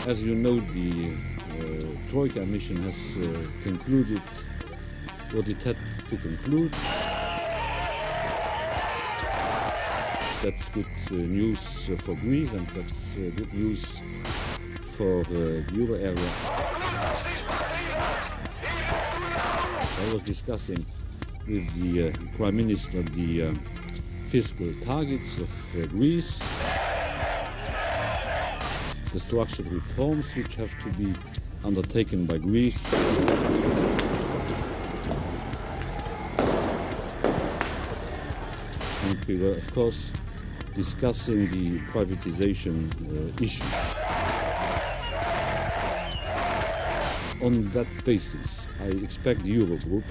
As you know, the Troika mission has concluded what it had to conclude. That's good news for Greece, and that's good news for the euro area. I was discussing with the Prime Minister the fiscal targets of Greece, the structural reforms which have to be undertaken by Greece. And we were, of course, discussing the privatization issue. On that basis, I expect the Eurogroup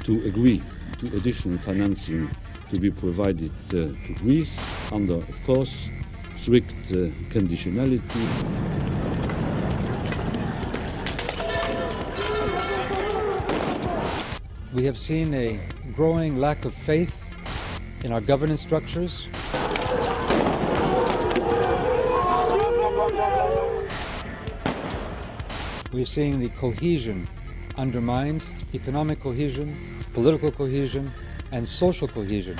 to agree to additional financing to be provided to Greece under, of course, strict conditionality. We have seen a growing lack of faith in our governance structures. We are seeing the cohesion undermined, economic cohesion, political cohesion, and social cohesion.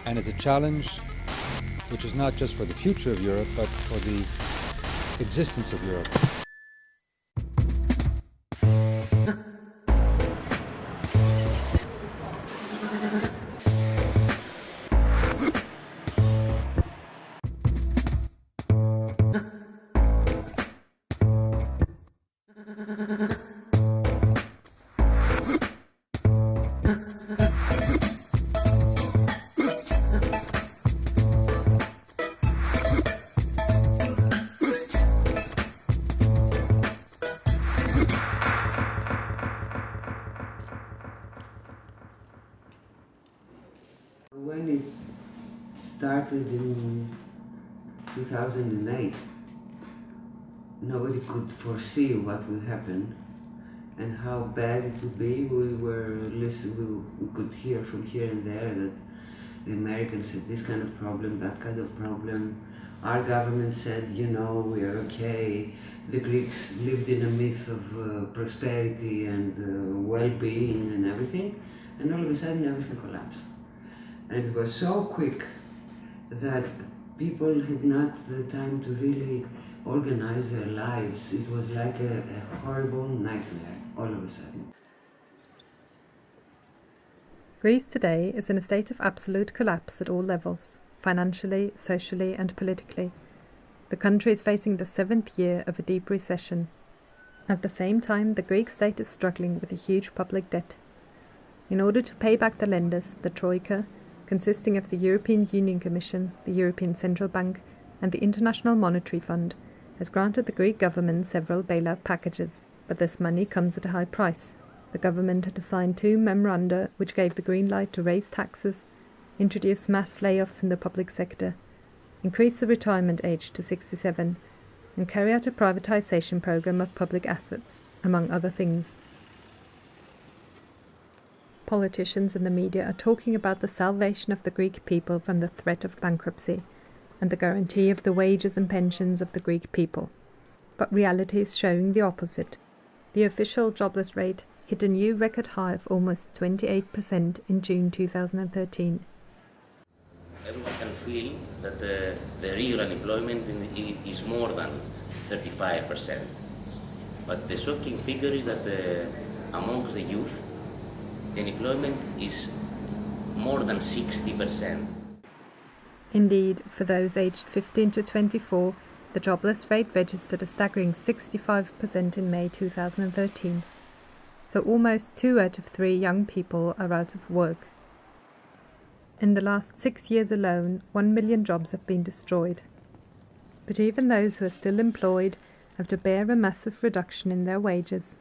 And it's a challenge which is not just for the future of Europe, but for the existence of Europe. When it started in 2008, nobody could foresee what would happen and how bad it would be. We could hear from here and there that the Americans had this kind of problem, that kind of problem. Our government said, you know, we are okay. The Greeks lived in a myth of prosperity and well-being and everything, and all of a sudden everything collapsed. And it was so quick that people had not the time to really organize their lives. It was like a horrible nightmare all of a sudden. Greece today is in a state of absolute collapse at all levels, financially, socially and politically. The country is facing the 7th year of a deep recession. At the same time, the Greek state is struggling with a huge public debt. In order to pay back the lenders, the Troika, consisting of the European Union Commission, the European Central Bank and the International Monetary Fund, has granted the Greek government several bailout packages, but this money comes at a high price. The government had signed 2 memoranda which gave the green light to raise taxes, introduce mass layoffs in the public sector, increase the retirement age to 67, and carry out a privatization program of public assets, among other things. Politicians and the media are talking about the salvation of the Greek people from the threat of bankruptcy and the guarantee of the wages and pensions of the Greek people. But reality is showing the opposite. The official jobless rate hit a new record high of almost 28% in June 2013. Everyone can feel that the real unemployment is more than 35%. But the shocking figure is that amongst the youth, the unemployment is more than 60%. Indeed, for those aged 15 to 24, the jobless rate registered a staggering 65% in May 2013. So almost 2 out of 3 young people are out of work. In the last 6 years alone, 1 million jobs have been destroyed. But even those who are still employed have to bear a massive reduction in their wages.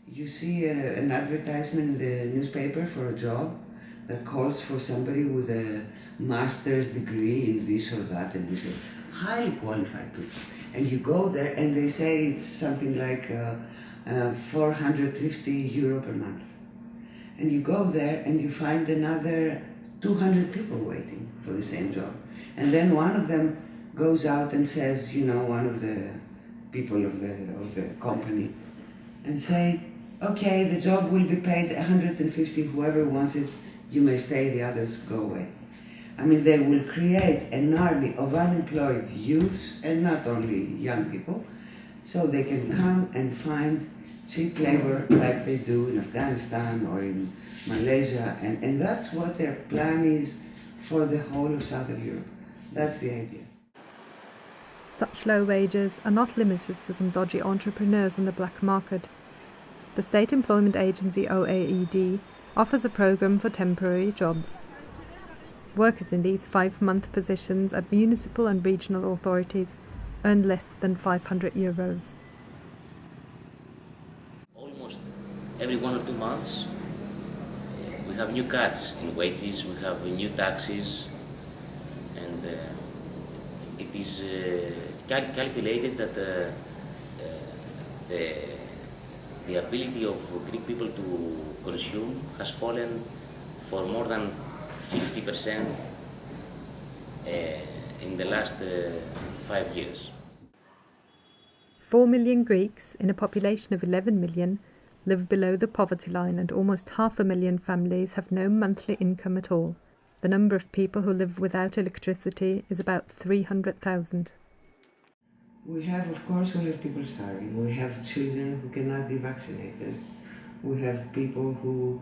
You see an advertisement in the newspaper for a job that calls for somebody with a master's degree in this or that and this, highly qualified people. And you go there and they say it's something like 450 euro per month. And you go there and you find another 200 people waiting for the same job. And then one of them goes out and says, you know, one of the people of the company, and say, okay, the job will be paid 150, whoever wants it, you may stay, the others go away. I mean, they will create an army of unemployed youths, and not only young people, so they can come and find cheap labor like they do in Afghanistan or in Malaysia, and that's what their plan is for the whole of Southern Europe. That's the idea. Such low wages are not limited to some dodgy entrepreneurs on the black market. The state employment agency OAED offers a programme for temporary jobs. Workers in these 5-month positions at municipal and regional authorities earn less than €500. Almost every 1 or 2 months, we have new cuts in wages, we have new taxes, and it is calculated that the ability of Greek people to consume has fallen for more than 50% in the last 5 years. 4 million Greeks, in a population of 11 million, live below the poverty line, and almost 500,000 families have no monthly income at all. The number of people who live without electricity is about 300,000. We have people starving. We have children who cannot be vaccinated. We have people who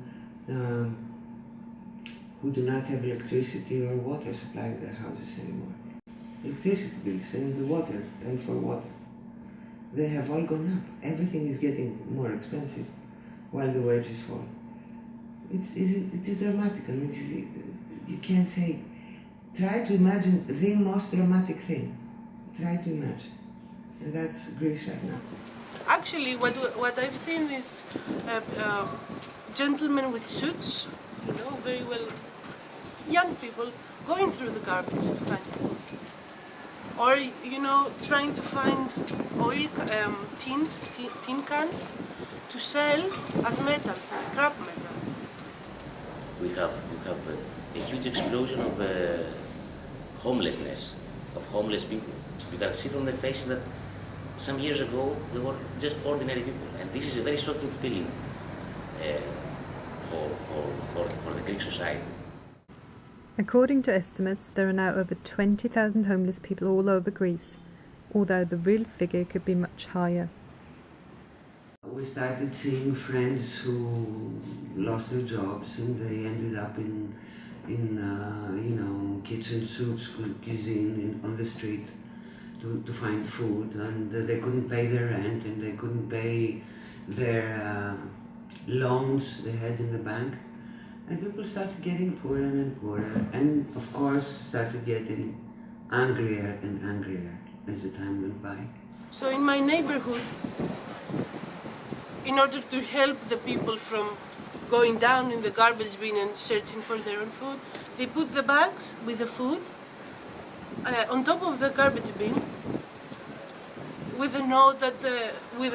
do not have electricity or water supply in their houses anymore. Electricity bills and the water, and for water. They have all gone up. Everything is getting more expensive while the wages fall. It is dramatic. I mean, you can't say. Try to imagine the most dramatic thing. Try to imagine. And that's Greece right now. Actually, what I've seen is gentlemen with suits, you know, very well, young people going through the garbage to find food. Or, you know, trying to find oil tin cans to sell as metals, as scrap metal. We have a huge explosion of homelessness, of homeless people. You can see from their faces that some years ago they were just ordinary people, and this is a very shocking feeling for the Greek society. According to estimates, there are now over 20,000 homeless people all over Greece, although the real figure could be much higher. We started seeing friends who lost their jobs and they ended up in kitchen soups, cuisine on the street to find food, and they couldn't pay their rent and they couldn't pay their loans they had in the bank. And people started getting poorer and poorer, and of course started getting angrier and angrier as the time went by. So in my neighborhood, in order to help the people from going down in the garbage bin and searching for their own food, they put the bags with the food on top of the garbage bin with a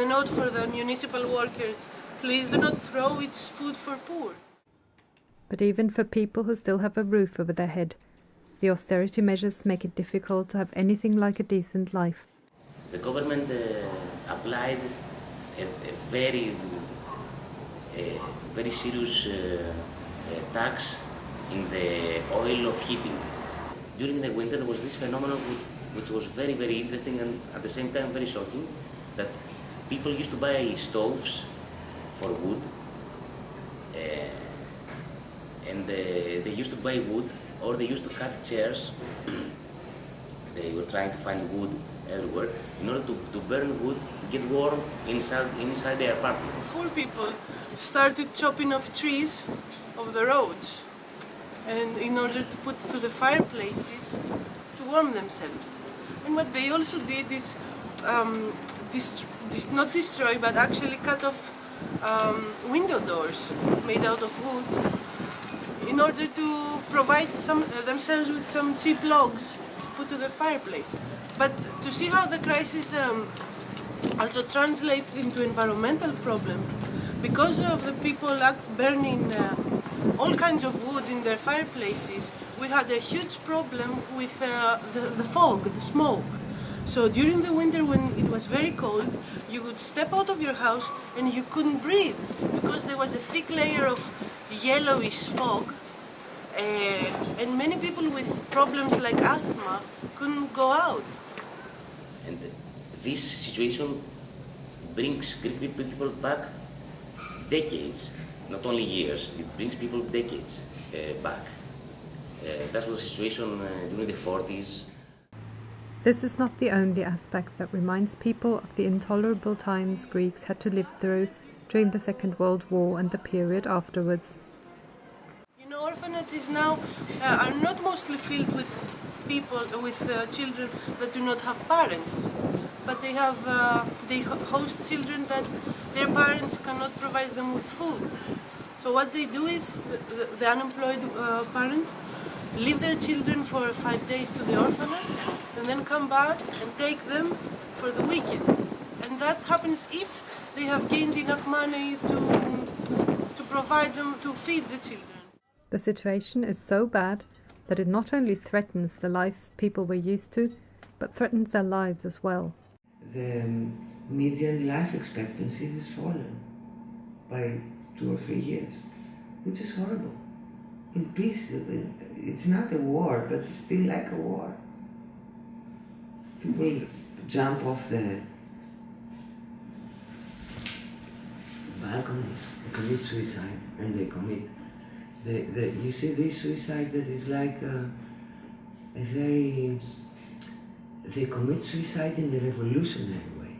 note for the municipal workers: please do not throw its food for poor. But even for people who still have a roof over their head, the austerity measures make it difficult to have anything like a decent life. The government applied a very serious tax in the oil of heating. During the winter there was this phenomenon which was very, very interesting and at the same time very shocking, that people used to buy stoves for wood, and they used to buy wood, or they used to cut chairs. They were trying to find wood everywhere in order to burn wood to get warm inside their apartments. Poor people started chopping off trees of the roads, and in order to put to the fireplaces to warm themselves. And what they also did is not destroy, but actually cut off window doors made out of wood in order to provide themselves with some cheap logs put to the fireplace. But to see how the crisis also translates into environmental problems, because of the people burning all kinds of wood in their fireplaces, we had a huge problem with the fog, the smoke. So during the winter when it was very cold, you would step out of your house and you couldn't breathe because there was a thick layer of yellowish fog, and many people with problems like asthma couldn't go out. And this situation brings Greek people back decades, not only years, it brings people decades back. That was the situation during the 40s. This is not the only aspect that reminds people of the intolerable times Greeks had to live through during the Second World War and the period afterwards. You know, orphanages now are not mostly filled with people, with children that do not have parents, but they host children that their parents cannot provide them with food. So what they do is, the unemployed parents leave their children for 5 days to the orphanage and then come back and take them for the weekend. And that happens if they have gained enough money to provide them, to feed the children. The situation is so bad that it not only threatens the life people were used to, but threatens their lives as well. The median life expectancy has fallen by 2 or 3 years, which is horrible. In peace, it's not a war, but it's still like a war. People jump off the balconies, they commit suicide, and they commit. You see this suicide that is like they commit suicide in a revolutionary way.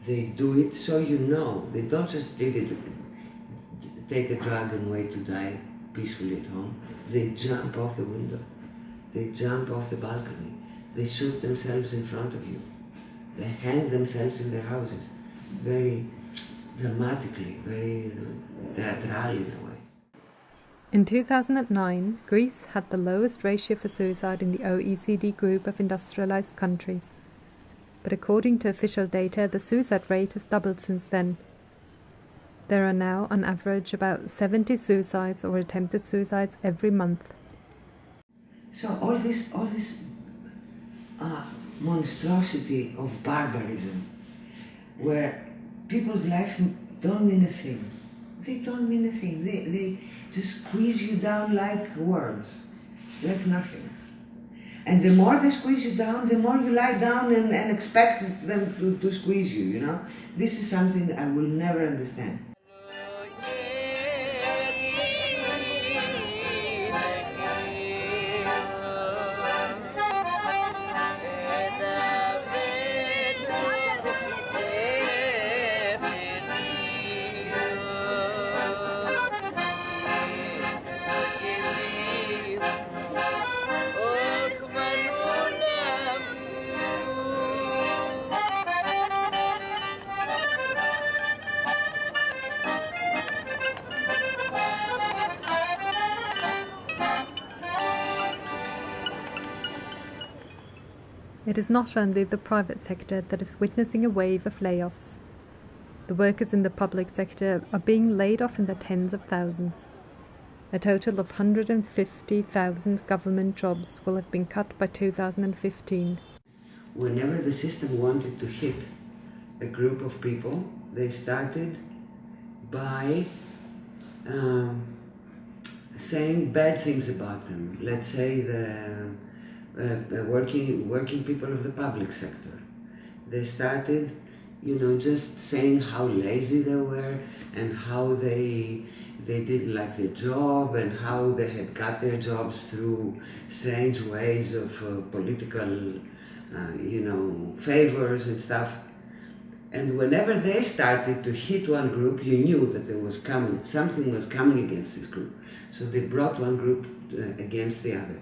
They do it so you know. They don't just really take a drug and wait to die peacefully at home. They jump off the window. They jump off the balcony. They shoot themselves in front of you. They hang themselves in their houses. Very dramatically, very theatrically in a way. In 2009, Greece had the lowest ratio for suicide in the OECD group of industrialized countries. But according to official data, the suicide rate has doubled since then. There are now, on average, about 70 suicides or attempted suicides every month. So all this monstrosity of barbarism, where people's lives don't mean a thing. They don't mean a thing. They just squeeze you down like worms, like nothing. And the more they squeeze you down, the more you lie down and expect them to squeeze you, you know? This is something I will never understand. It is not only the private sector that is witnessing a wave of layoffs. The workers in the public sector are being laid off in the tens of thousands. A total of 150,000 government jobs will have been cut by 2015. Whenever the system wanted to hit a group of people, they started by saying bad things about them. Let's say the working people of the public sector. They started, just saying how lazy they were and how they didn't like their job and how they had got their jobs through strange ways of political, favors and stuff. And whenever they started to hit one group, you knew that something was coming against this group. So they brought one group against the other.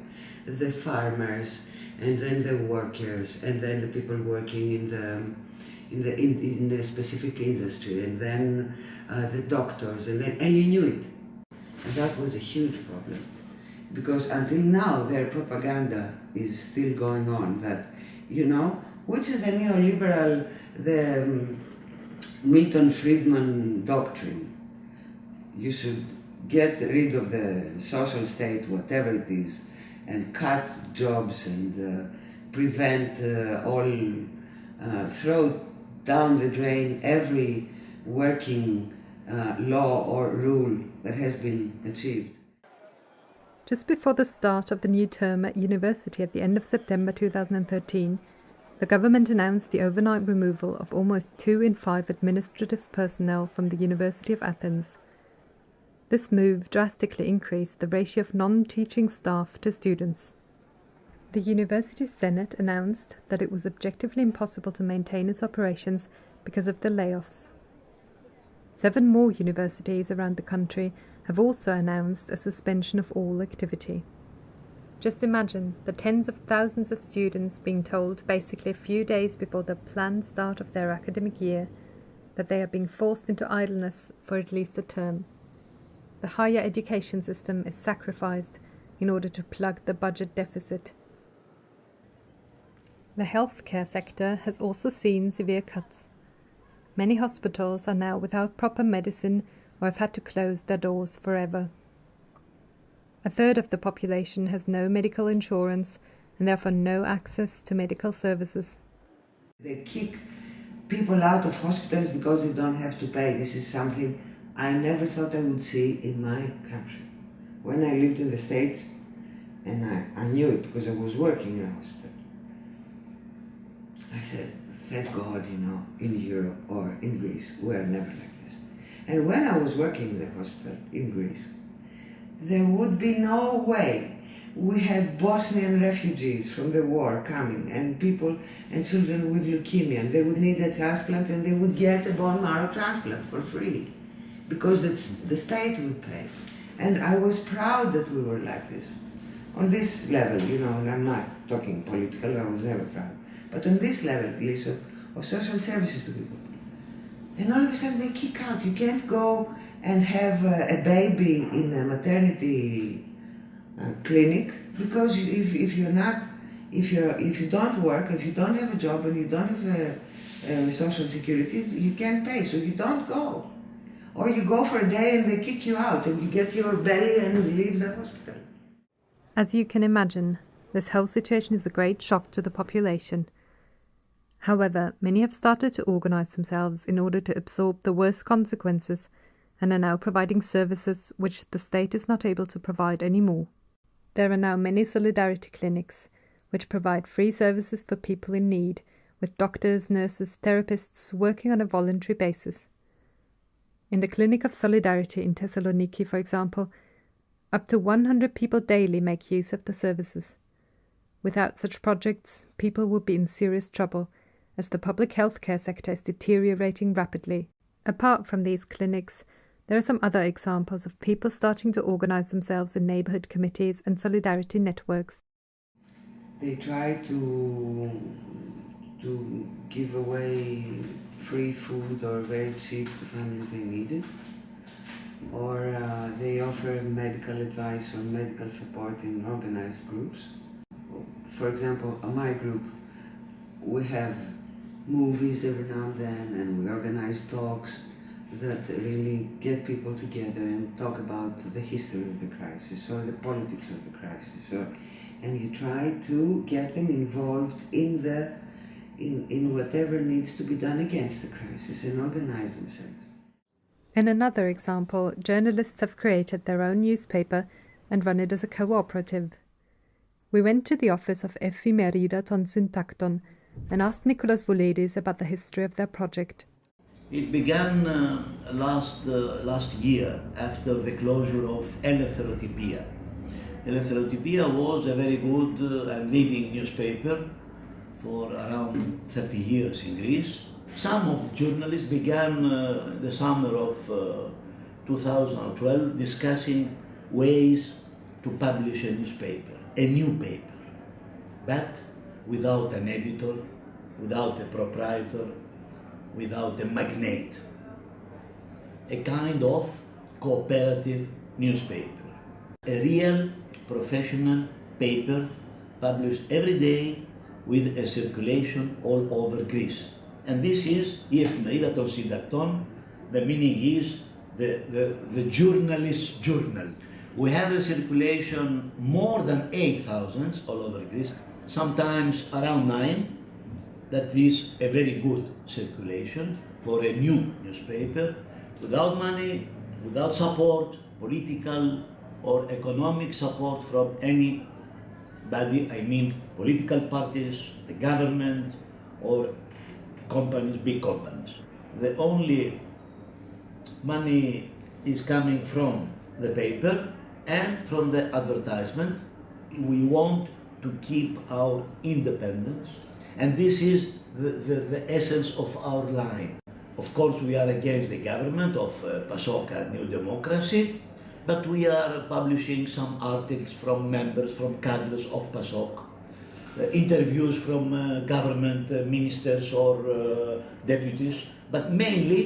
The farmers, and then the workers, and then the people working in the specific industry, and then the doctors, and you knew it. And that was a huge problem, because until now their propaganda is still going on, that, which is the neoliberal, the Milton Friedman doctrine. You should get rid of the social state, whatever it is, and cut jobs and prevent throw down the drain every working law or rule that has been achieved. Just before the start of the new term at university at the end of September 2013, the government announced the overnight removal of almost 2 in 5 administrative personnel from the University of Athens. This move drastically increased the ratio of non-teaching staff to students. The university's Senate announced that it was objectively impossible to maintain its operations because of the layoffs. 7 more universities around the country have also announced a suspension of all activity. Just imagine the tens of thousands of students being told basically a few days before the planned start of their academic year that they are being forced into idleness for at least a term. The higher education system is sacrificed in order to plug the budget deficit. The healthcare sector has also seen severe cuts. Many hospitals are now without proper medicine or have had to close their doors forever. A third of the population has no medical insurance and therefore no access to medical services. They kick people out of hospitals because they don't have to pay. This is something I never thought I would see in my country. When I lived in the States, and I knew it because I was working in a hospital, I said, thank God, in Europe or in Greece, we're never like this. And when I was working in the hospital in Greece, there would be no way. We had Bosnian refugees from the war coming, and people and children with leukemia, and they would need a transplant, and they would get a bone marrow transplant for free, because the state would pay. And I was proud that we were like this. On this level, and I'm not talking political, I was never proud, but on this level, at least, of social services to people. And all of a sudden they kick out. You can't go and have a baby in a maternity clinic, because if you don't work, if you don't have a job and you don't have social security, you can't pay, so you don't go. Or you go for a day and they kick you out and you get your belly and leave the hospital. As you can imagine, this whole situation is a great shock to the population. However, many have started to organize themselves in order to absorb the worst consequences and are now providing services which the state is not able to provide anymore. There are now many solidarity clinics which provide free services for people in need, with doctors, nurses, therapists working on a voluntary basis. In the Clinic of Solidarity in Thessaloniki, for example, up to 100 people daily make use of the services. Without such projects, people would be in serious trouble, as the public healthcare sector is deteriorating rapidly. Apart from these clinics, there are some other examples of people starting to organize themselves in neighborhood committees and solidarity networks. They try to give away free food or very cheap to families they need it, or they offer medical advice or medical support in organized groups. For example, in my group, we have movies every now and then, and we organize talks that really get people together and talk about the history of the crisis or the politics of the crisis, and you try to get them involved in whatever needs to be done against the crisis and organize themselves. In another example, journalists have created their own newspaper and run it as a cooperative. We went to the office of Ephemerida ton Syntacton and asked Nicholas Voulidis about the history of their project. It began last year after the closure of Eleftherotypia. Eleftherotypia was a very good and leading newspaper for around 30 years in Greece. Some of the journalists began the summer of 2012 discussing ways to publish a newspaper, a new paper, but without an editor, without a proprietor, without a magnate. A kind of cooperative newspaper. A real professional paper published every day with a circulation all over Greece. And this is η εφημερίδα των συντακτών. The meaning is the journalist's journal. We have a circulation more than 8,000 all over Greece, sometimes around 9. That is a very good circulation for a new newspaper, without money, without support, political or economic support from anybody, I mean political parties, the government, or companies, big companies. The only money is coming from the paper and from the advertisement. We want to keep our independence, and this is the essence of our line. Of course, we are against the government of PASOK and New Democracy, but we are publishing some articles from members, from cadres of PASOK, interviews from government ministers or deputies, but mainly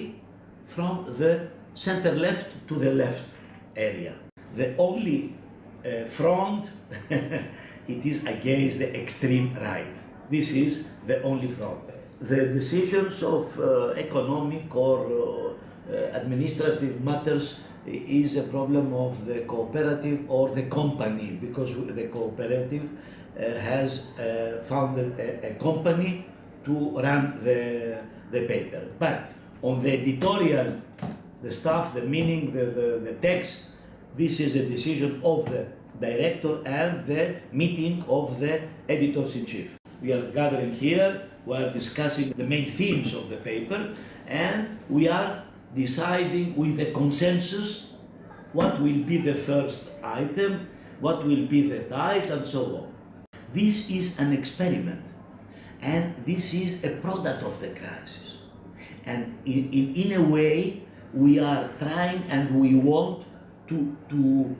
from the center-left to the left area. The only front, it is against the extreme right. This is the only front. The decisions of economic or administrative matters is a problem of the cooperative or the company, because the cooperative has founded a company to run the paper. But on the editorial, the stuff, the meaning, the text, this is a decision of the director and the meeting of the editors-in-chief. We are gathering here, we are discussing the main themes of the paper, and we are deciding with a consensus what will be the first item, what will be the title, and so on. This is an experiment, and this is a product of the crisis. And in a way, we are trying and we want to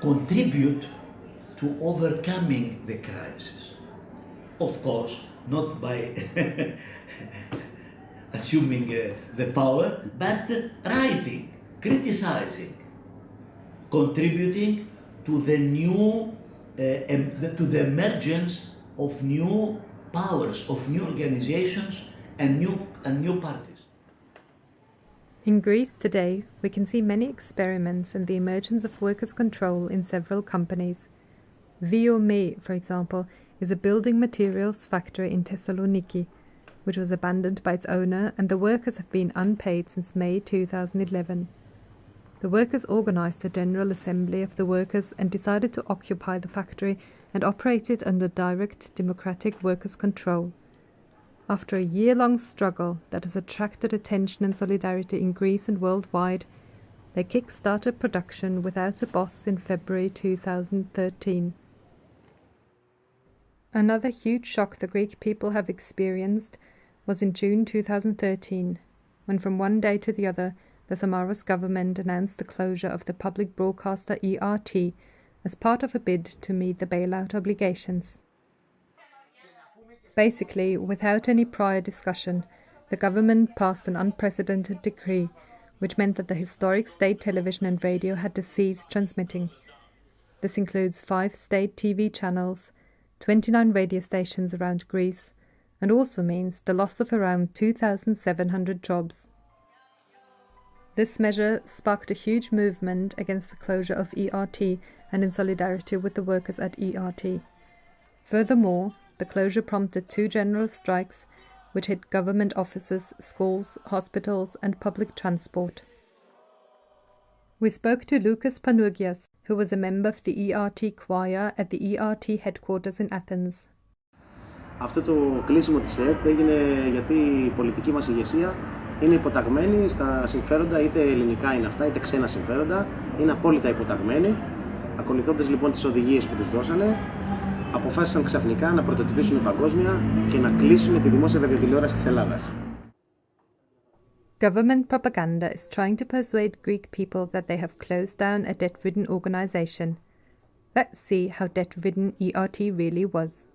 contribute to overcoming the crisis. Of course, not by assuming the power, but writing, criticizing, contributing to the new, to the emergence of new powers, of new organizations and new parties. In Greece today, we can see many experiments in the emergence of workers' control in several companies. Viome, for example, is a building materials factory in Thessaloniki, which was abandoned by its owner, and the workers have been unpaid since May 2011. The workers organized a general assembly of the workers and decided to occupy the factory and operate it under direct democratic workers' control. After a year-long struggle that has attracted attention and solidarity in Greece and worldwide, they kick-started production without a boss in February 2013. Another huge shock the Greek people have experienced was in June 2013, when from one day to the other, the Samaras government announced the closure of the public broadcaster ERT as part of a bid to meet the bailout obligations. Basically, without any prior discussion, the government passed an unprecedented decree, which meant that the historic state television and radio had to cease transmitting. This includes 5 state TV channels, 29 radio stations around Greece, and also means the loss of around 2,700 jobs. This measure sparked a huge movement against the closure of ERT and in solidarity with the workers at ERT. Furthermore, the closure prompted 2 general strikes, which hit government offices, schools, hospitals, and public transport. We spoke to Lucas Panougias, who was a member of the ERT choir at the ERT headquarters in Athens. Αυτό το κλείσιμο της ΕΡΤ έγινε γιατί η πολιτική μας ηγεσία είναι υποταγμένη στα συμφέροντα, είτε ελληνικά είναι αυτά, είτε ξένα συμφέροντα, είναι απόλυτα υποταγμένη. Ακολουθώντας λοιπόν τις οδηγίες που τους δώσανε, αποφάσισαν ξαφνικά να πρωτοτυπήσουν παγκόσμια και να κλείσουν τη δημόσια ραδιοτηλεόραση της Ελλάδας. Government propaganda is trying to persuade Greek people that they have closed down a debt-ridden organization. Let's see how debt-ridden ERT really was.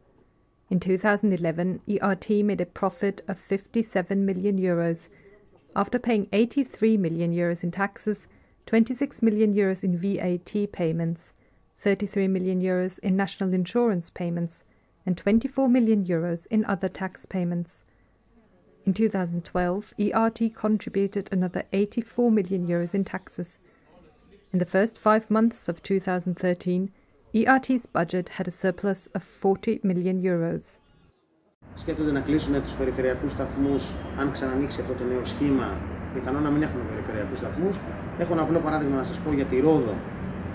In 2011, ERT made a profit of 57 million euros, after paying 83 million euros in taxes, 26 million euros in VAT payments, 33 million euros in national insurance payments, and 24 million euros in other tax payments. In 2012, ERT contributed another 84 million euros in taxes. In the first 5 months of 2013, ERT's budget had a surplus of 40 million euros. Σκέφτονται να κλείσουν τους περιφερειακούς σταθμούς αν ξανανοίξει αυτό το νέο σχήμα. Πιθανόν να μην έχουμε περιφερειακούς σταθμούς. Έχω ένα απλό παράδειγμα να σας πω για τη Ρόδο,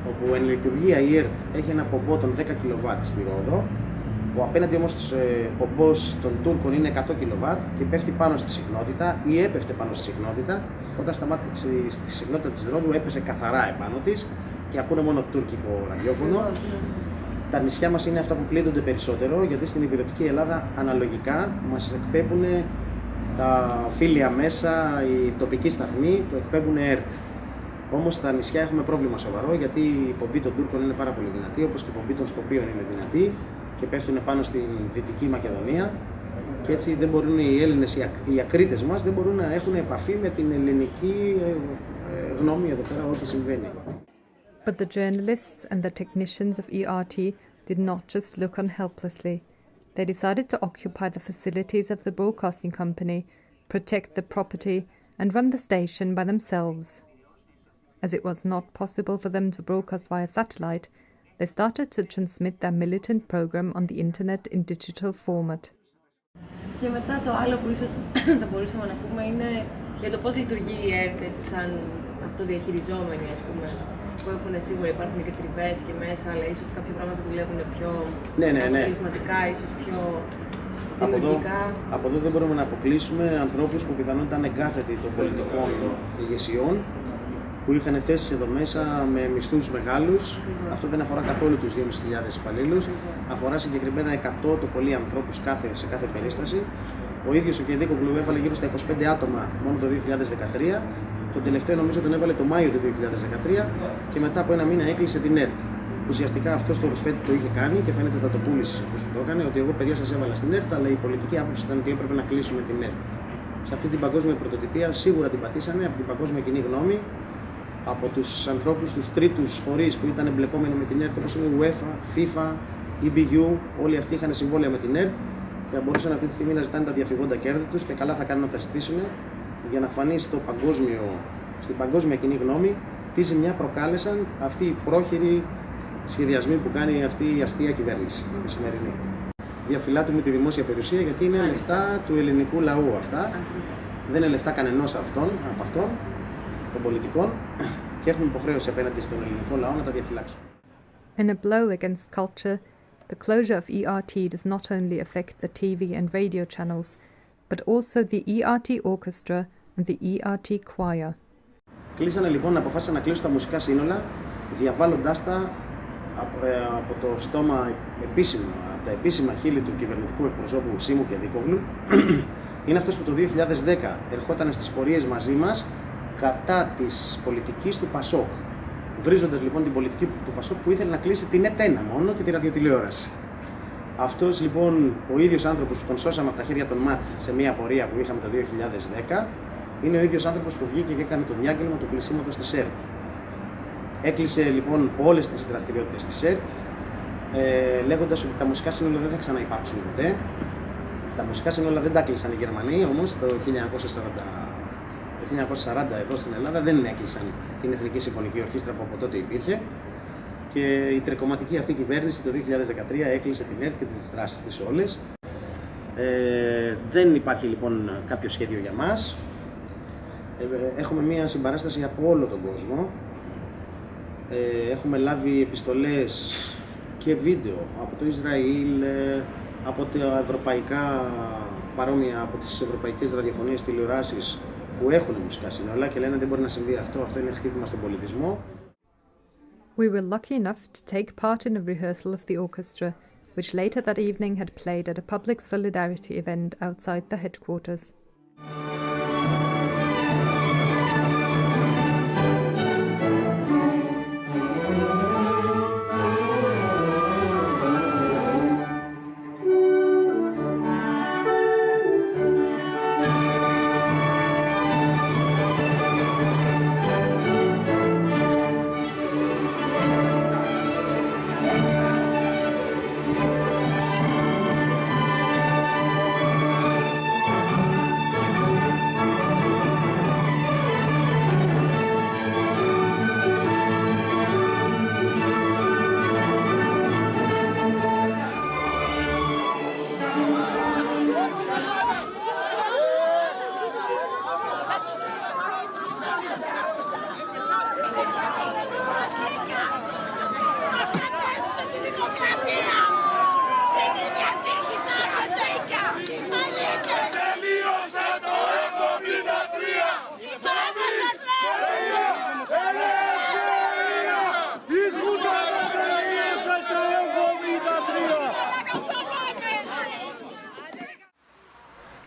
όπου εν λειτουργία η ΕΡΤ έχει ένα πομπό των 10 kW στη Ρόδο. Ο απέναντι όμως πομπός των Τούρκων είναι 100 kW και πέφτει πάνω στη συχνότητα ή έπεφτε πάνω στη συχνότητα. Όταν σταμάτησε στη συχνότητα της Ρόδου έπεσε καθαρά επάνω της και ακούνε μόνο τουρκικό ραδιόφωνο. Τα νησιά μας είναι αυτά που πλήττονται περισσότερο, γιατί στην υπηρετική Ελλάδα αναλογικά μας εκπέμπουν τα φίλια μέσα, οι τοπικοί σταθμοί που εκπέμπουν ΕΡΤ. Όμως στα νησιά έχουμε πρόβλημα σοβαρό, γιατί η πομπή των Τούρκων είναι πάρα πολύ δυνατή, όπως και η πομπή των Σκοπίων είναι δυνατή και πέφτουν πάνω στην Δυτική Μακεδονία. Και έτσι δεν μπορούν οι Έλληνες, οι ακρίτες μας, δεν μπορούν να έχουν επαφή με την ελληνική γνώμη εδώ πέρα ό,τι συμβαίνει. But the journalists and the technicians of ERT did not just look on helplessly. They decided to occupy the facilities of the broadcasting company, protect the property, and run the station by themselves. As it was not possible for them to broadcast via satellite, they started to transmit their militant program on the internet in digital format. Και μετά το άλλο που ίσως θα μπορούσαμε να πούμε είναι για το πώς λειτουργεί η ΕΡΤ σαν αυτοδιαχειριζόμενη, ας πούμε, που έχουν σίγουρα υπάρχουν και τριβές και μέσα, αλλά ίσως κάποια πράγματα που δουλεύουν πιο αποτελεσματικά, ίσως πιο δημιουργικά. Από εδώ δεν μπορούμε να αποκλείσουμε ανθρώπους που πιθανόν ήταν εγκάθετοι των πολιτικών ηγεσιών, που είχαν θέσεις εδώ μέσα με μισθούς μεγάλους. Αυτό δεν αφορά καθόλου τους 2.500 υπαλλήλους. Αφορά συγκεκριμένα 100 το πολύ ανθρώπους σε κάθε περίσταση. Ο ίδιος ο Κεδίκογλου έβαλε γύρω στα 25 άτομα μόνο το 2013. Τον τελευταίο νομίζω τον έβαλε το Μάιο του 2013 και μετά από ένα μήνα έκλεισε την ΕΡΤ. Ουσιαστικά αυτό το Ρουσφέτη το είχε κάνει και φαίνεται θα το πούλησε σε αυτούς που το έκανε, ότι εγώ παιδιά σας έβαλα στην ΕΡΤ, αλλά η πολιτική άποψη ήταν ότι έπρεπε να κλείσουμε την ΕΡΤ. Σε αυτή την παγκόσμια πρωτοτυπία σίγουρα την πατήσανε από την παγκόσμια κοινή γνώμη, από τους ανθρώπους, τους τρίτους φορείς που ήταν εμπλεκόμενοι με την ΕΡΤ, όπως είναι η UEFA, FIFA, EBU, όλοι αυτοί είχαν συμβόλαια με την ΕΡΤ και μπορούσαν αυτή τη στιγμή να ζητάνε τα διαφυγόντα κέρδη τους και καλά θα κάνουν να τα ζητήσουν για να φανεί στην παγκόσμια κοινή γνώμη τι ζημιά προκάλεσαν αυτοί οι πρόχειροι σχεδιασμοί που κάνει αυτή η αστεία κυβέρνηση η σημερινή. Διαφυλάττουμε τη δημόσια περιουσία γιατί είναι λεφτά του ελληνικού λαού αυτά. Δεν είναι λεφτά κανενός από αυτών, των πολιτικών, και έχουμε υποχρέωση απέναντι στον ελληνικό λαό να τα διαφυλάξουμε. In a blow against culture, the closure of ERT does not only affect the TV and radio channels, but also the ERT orchestra and the ERT choir. Κλείσανε λοιπόν, αποφάσισαν να κλείσουν τα μουσικά σύνολα, διαβάλλοντάς τα από το στόμα επίσημα, από τα επίσημα χείλη του κυβερνητικού εκπροσώπου Σίμου και Δίκογλου. Είναι αυτός που το 2010 ερχόταν στις πορείες μαζί μας κατά της πολιτικής του Πασόκ. Βρίζοντας λοιπόν την πολιτική του Πασόκ που ήθελε να κλείσει την ΕΤΕΝΑ μόνο και τη ραδιοτηλεόραση. Αυτός λοιπόν ο ίδιος άνθρωπος που τον σώσαμε από τα χέρια των ΜΑΤ σε μια πορεία που είχαμε το 2010, είναι ο ίδιος άνθρωπος που βγήκε και έκανε το διάγγελμα του κλεισίματος της ΕΡΤ. Έκλεισε λοιπόν όλες τις δραστηριότητες της ΕΡΤ, λέγοντας ότι τα μουσικά σύνολα δεν θα ξαναυπάρξουν ποτέ. Τα μουσικά σύνολα δεν τα κλείσαν οι Γερμανοί, όμως το 1940 εδώ στην Ελλάδα δεν έκλεισαν την Εθνική Συμφωνική Ορχήστρα που από τότε υπήρχε. Και η τρεκομματική αυτή κυβέρνηση το 2013 έκλεισε την ΕΡΤ και τις δράσεις της όλες. Δεν υπάρχει λοιπόν κάποιο σχέδιο για μας. Έχουμε μία συμπαράσταση από όλο τον κόσμο. Έχουμε λάβει επιστολές και βίντεο από το Ισραήλ, από τα ευρωπαϊκά παρόμοια, από τις ευρωπαϊκές ραδιοφωνίες τηλεοράσεις που έχουν μουσικά σύνολα και λένε δεν μπορεί να συμβεί αυτό είναι χτύπημα στον πολιτισμό. We were lucky enough to take part in a rehearsal of the orchestra, which later that evening had played at a public solidarity event outside the headquarters.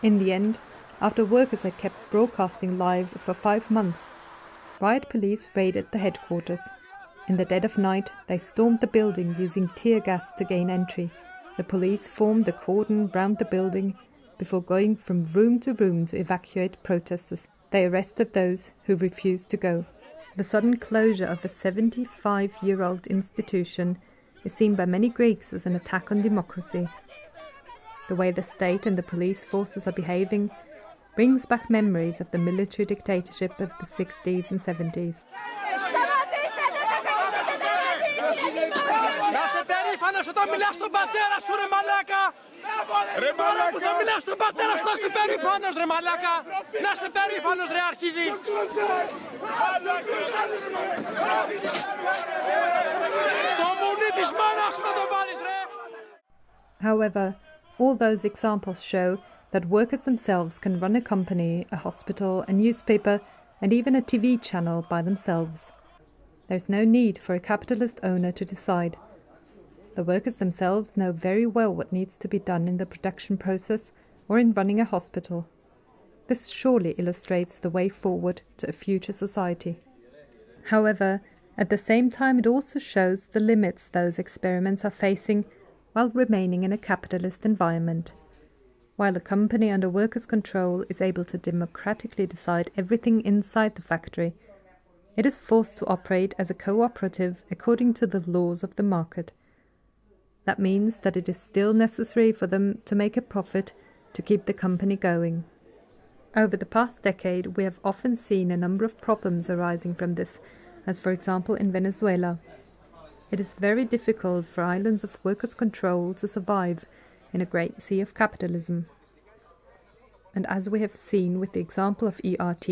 In the end, after workers had kept broadcasting live for 5 months, riot police raided the headquarters. In the dead of night, they stormed the building using tear gas to gain entry. The police formed a cordon round the building before going from room to evacuate protesters. They arrested those who refused to go. The sudden closure of a 75-year-old institution is seen by many Greeks as an attack on democracy. The way the state and the police forces are behaving brings back memories of the military dictatorship of the 60s and 70s. Ρε τώρα που θα μιλάς στον πατέρα σου να είσαι περήφανος ρε μαλάκα. Να είσαι περήφανος ρε αρχίδι. Στο μουνί της μάνας σου να το βάλεις ρε. However, all those examples show that workers themselves can run a company, a hospital, a newspaper, and even a TV channel by themselves. There's no need for a capitalist owner to decide. The workers themselves know very well what needs to be done in the production process or in running a hospital. This surely illustrates the way forward to a future society. However, at the same time it also shows the limits those experiments are facing while remaining in a capitalist environment. While a company under workers' control is able to democratically decide everything inside the factory, it is forced to operate as a cooperative according to the laws of the market. That means that it is still necessary for them to make a profit to keep the company going. Over the past decade, we have often seen a number of problems arising from this, as for example in Venezuela. It is very difficult for islands of workers' control to survive in a great sea of capitalism. And as we have seen with the example of ERT,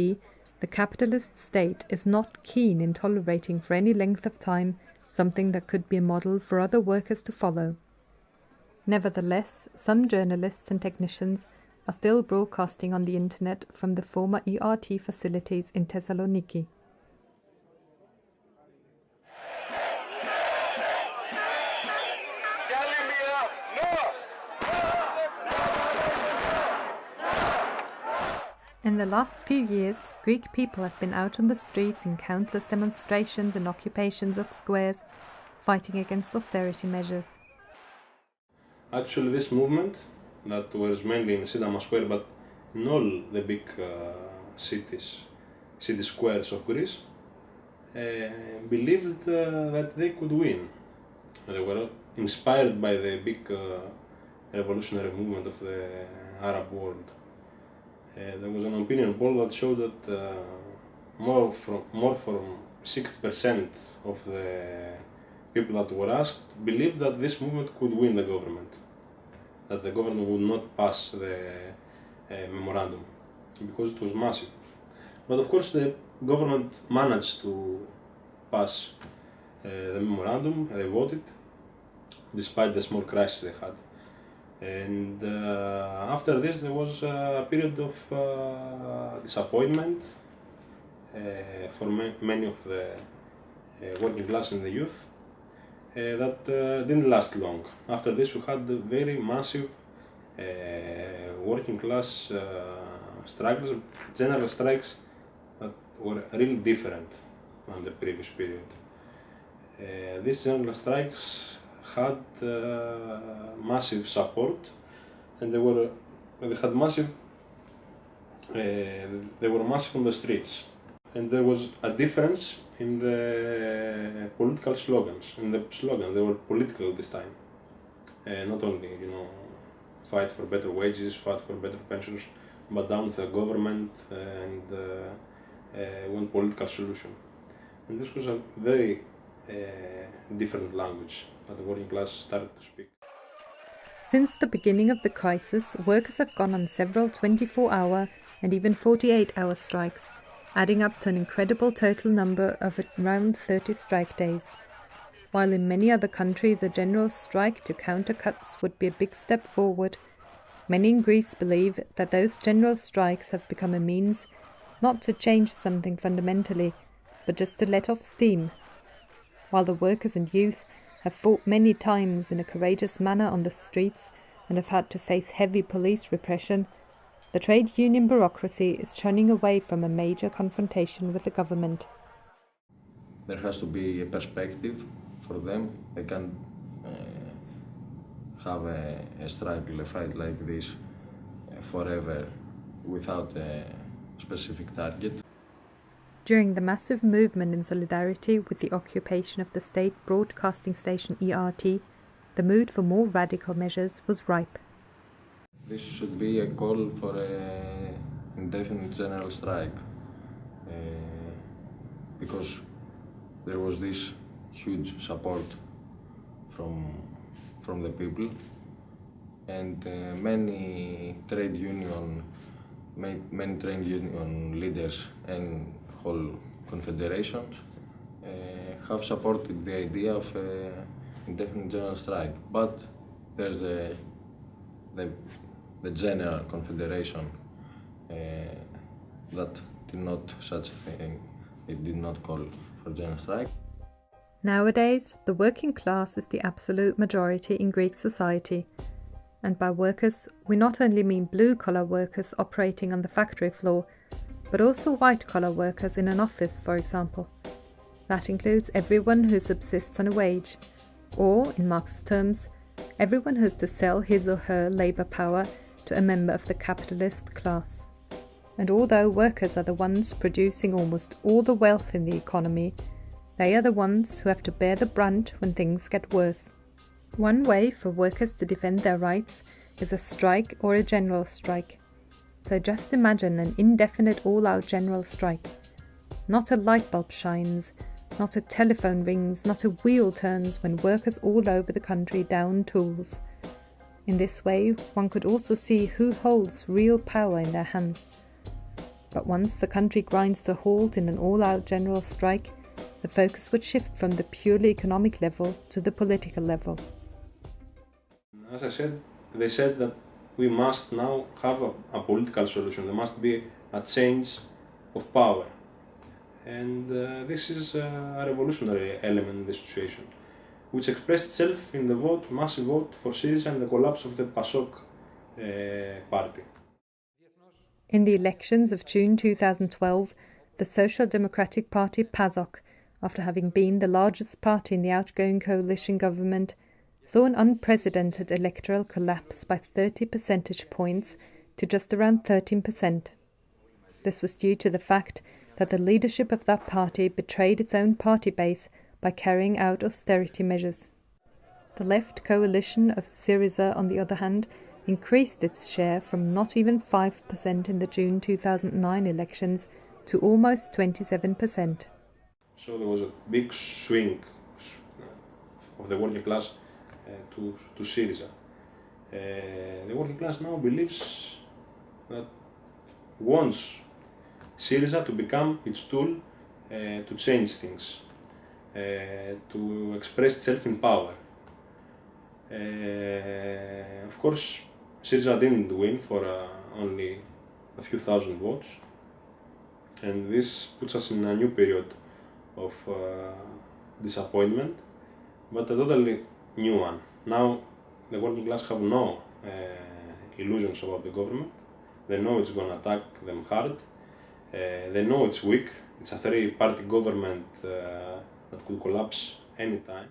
the capitalist state is not keen in tolerating for any length of time something that could be a model for other workers to follow. Nevertheless, some journalists and technicians are still broadcasting on the internet from the former ERT facilities in Thessaloniki. In the last few years, Greek people have been out on the streets in countless demonstrations and occupations of squares, fighting against austerity measures. Actually, this movement, that was mainly in Sidama Square, but in all the big city squares of Greece, believed that they could win. They were inspired by the big revolutionary movement of the Arab world. There was an opinion poll that showed that more from 60% of the people that were asked believed that this movement could win the government, that the government would not pass the memorandum because it was massive. But of course the government managed to pass the memorandum. They voted despite the small crisis they had. And after this there was a period of disappointment for many of the working class and the youth that didn't last long. After this we had very massive working class struggles, general strikes that were really different than the previous period. These general strikes had massive support, and they were massive on the streets, and there was a difference in the political slogans. They were political this time, not only fight for better wages, fight for better pensions, but down to the government and one political solution. And this was a very different language that the working class started to speak. Since the beginning of the crisis, workers have gone on several 24-hour and even 48-hour strikes, adding up to an incredible total number of around 30 strike days. While in many other countries a general strike to counter cuts would be a big step forward, many in Greece believe that those general strikes have become a means not to change something fundamentally, but just to let off steam. While the workers and youth have fought many times in a courageous manner on the streets and have had to face heavy police repression, the trade union bureaucracy is shunning away from a major confrontation with the government. There has to be a perspective for them. They can't have a struggle, a fight like this forever without a specific target. During the massive movement in solidarity with the occupation of the state broadcasting station ERT, the mood for more radical measures was ripe. This should be a call for an indefinite general strike, because there was this huge support from the people, and many trade union leaders and whole confederations have supported the idea of indefinite general strike. But there's the general confederation that did not such a thing. It did not call for general strike. Nowadays, the working class is the absolute majority in Greek society. And by workers, we not only mean blue-collar workers operating on the factory floor, but also white-collar workers in an office, for example. That includes everyone who subsists on a wage, or, in Marxist terms, everyone who has to sell his or her labour power to a member of the capitalist class. And although workers are the ones producing almost all the wealth in the economy, they are the ones who have to bear the brunt when things get worse. One way for workers to defend their rights is a strike or a general strike. So just imagine an indefinite all-out general strike. Not a light bulb shines, not a telephone rings, not a wheel turns when workers all over the country down tools. In this way, one could also see who holds real power in their hands. But once the country grinds to a halt in an all-out general strike, the focus would shift from the purely economic level to the political level. As I said, they said that we must now have a political solution. There must be a change of power. And this is a revolutionary element in the situation, which expressed itself in the massive vote for Syriza and the collapse of the PASOK party. In the elections of June 2012, the Social Democratic Party PASOK, after having been the largest party in the outgoing coalition government, saw an unprecedented electoral collapse by 30 percentage points to just around 13%. This was due to the fact that the leadership of that party betrayed its own party base by carrying out austerity measures. The left coalition of Syriza, on the other hand, increased its share from not even 5% in the June 2009 elections to almost 27%. So there was a big swing of the working class to Syriza. The working class now believes that wants Syriza to become its tool to change things, to express itself in power. Of course, Syriza didn't win for only a few thousand votes, and this puts us in a new period of disappointment, but a totally new one. Now the working class have no illusions about the government. They know it's going to attack them hard. They know it's weak. It's a three-party government that could collapse anytime.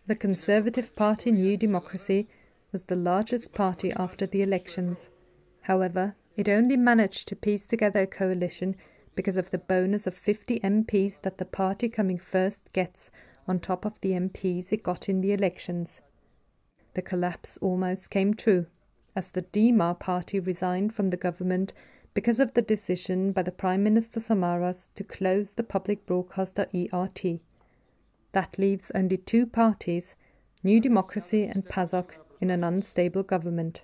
The Conservative Party New Democracy was the largest party after the elections. However, it only managed to piece together a coalition because of the bonus of 50 MPs that the party coming first gets on top of the MPs it got in the elections. The collapse almost came true, as the DEMA party resigned from the government because of the decision by the Prime Minister Samaras to close the public broadcaster ERT. That leaves only two parties, New Democracy and PASOK, in an unstable government.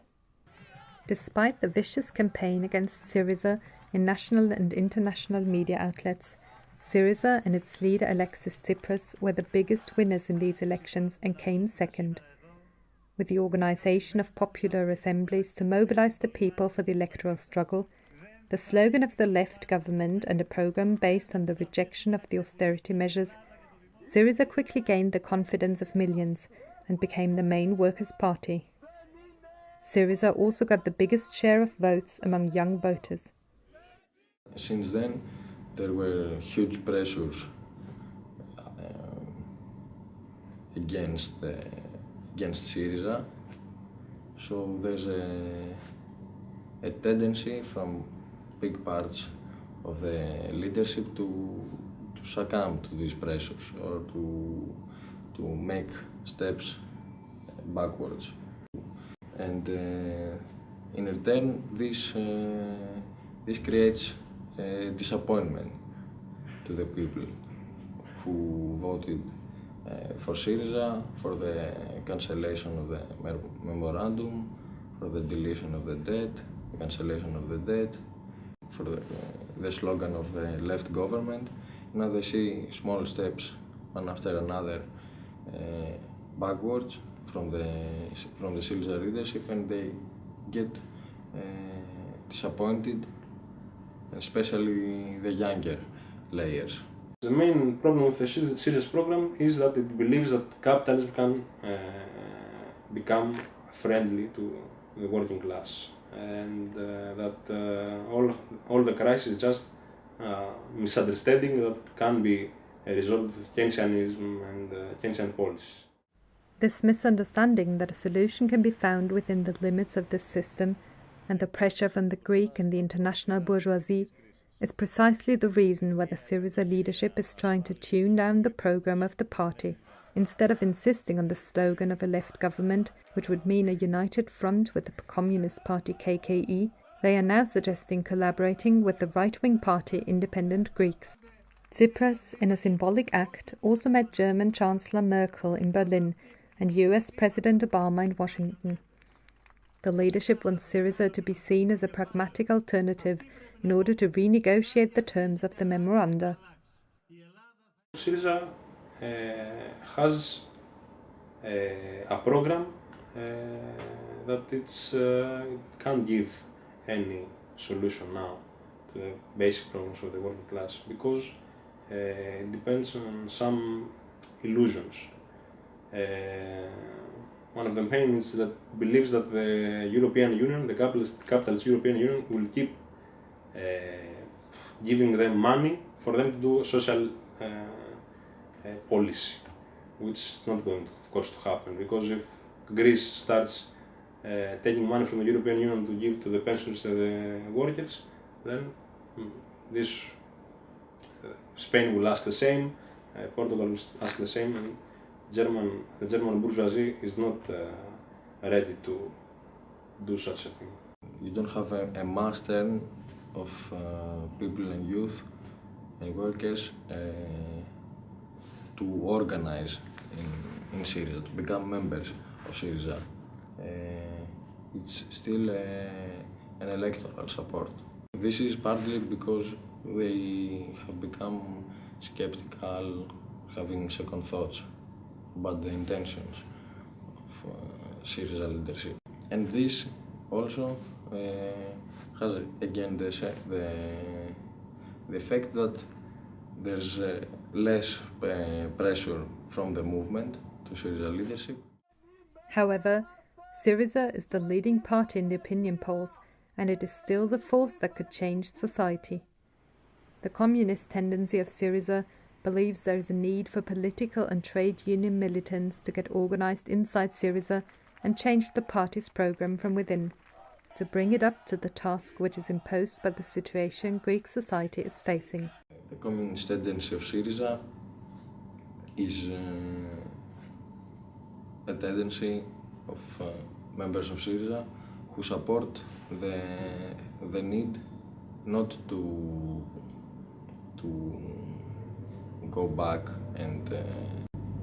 Despite the vicious campaign against Syriza in national and international media outlets, Syriza and its leader Alexis Tsipras were the biggest winners in these elections and came second. With the organisation of popular assemblies to mobilise the people for the electoral struggle, the slogan of the left government and a programme based on the rejection of the austerity measures, Syriza quickly gained the confidence of millions and became the main workers' party. Syriza also got the biggest share of votes among young voters. Since then, there were huge pressures against Syriza. So there's a tendency from big parts of the leadership to succumb to these pressures or to make steps backwards. And in return, this creates disappointment to the people who voted for Syriza, for the cancellation of the memorandum, for the deletion of the debt, the cancellation of the debt, for the slogan of the left government. Now they see small steps one after another backwards from the Syriza leadership, and they get disappointed, especially the younger layers. The main problem with the Syriza's program is that it believes that capitalism can become friendly to the working class, and that all the crisis is just misunderstanding that can be resolved with Keynesianism and Keynesian policies. This misunderstanding that a solution can be found within the limits of this system and the pressure from the Greek and the international bourgeoisie is precisely the reason why the Syriza leadership is trying to tune down the programme of the party. Instead of insisting on the slogan of a left government, which would mean a united front with the Communist Party KKE, they are now suggesting collaborating with the right-wing party Independent Greeks. Tsipras, in a symbolic act, also met German Chancellor Merkel in Berlin and US President Obama in Washington. The leadership wants Syriza to be seen as a pragmatic alternative in order to renegotiate the terms of the memoranda. Syriza has a program that it can't give any solution now to the basic problems of the working class, because it depends on some illusions. One of the main is that believes that the European Union, the capitalist European Union, will keep giving them money for them to do social policy, which is not going, of course, to happen, because if Greece starts taking money from the European Union to give to the pensioners and the workers, then this Spain will ask the same, Portugal will ask the same, and the German bourgeoisie is not ready to do such a thing. You don't have a mass turn of people and youth and workers to organize in Syriza, to become members of Syriza. It's still an electoral support. This is partly because they have become skeptical, having second thoughts about the intentions of Syriza leadership. And this also has again the effect that there's less pressure from the movement to Syriza leadership. However, Syriza is the leading party in the opinion polls, and it is still the force that could change society. The communist tendency of Syriza believes there is a need for political and trade union militants to get organized inside Syriza and change the party's program from within, to bring it up to the task which is imposed by the situation Greek society is facing. The communist tendency of Syriza is a tendency of members of Syriza who support the need not to go back and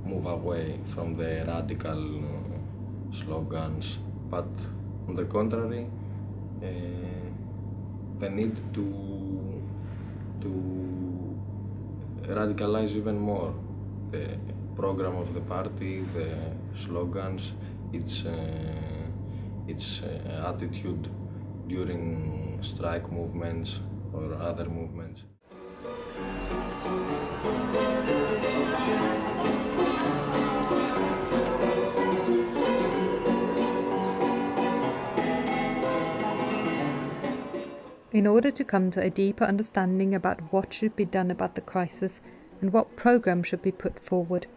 move away from the radical slogans, but on the contrary, the need to radicalize even more the program of the party, the slogans, its attitude during strike movements or other movements. In order to come to a deeper understanding about what should be done about the crisis and what programme should be put forward,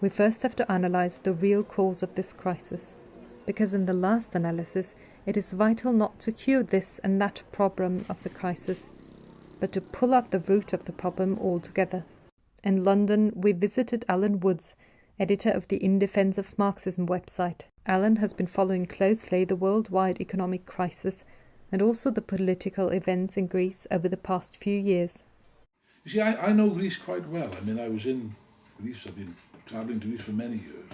we first have to analyse the real cause of this crisis, because in the last analysis it is vital not to cure this and that problem of the crisis, but to pull out the root of the problem altogether. In London, we visited Alan Woods, editor of the In Defence of Marxism website. Alan has been following closely the worldwide economic crisis and also the political events in Greece over the past few years. You see, I know Greece quite well. I mean, I was in Greece, I've been travelling to Greece for many years.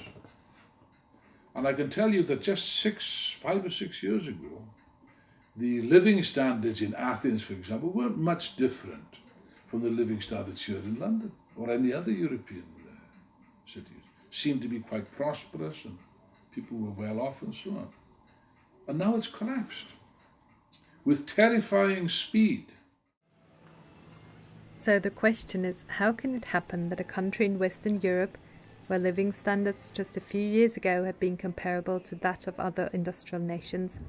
And I can tell you that just 5 or 6 years ago, the living standards in Athens, for example, weren't much different from the living standards here in London or any other European cities. Seemed to be quite prosperous and people were well off and so on. And now it's collapsed with terrifying speed. So the question is, how can it happen that a country in Western Europe, where living standards just a few years ago had been comparable to that of other industrial nations,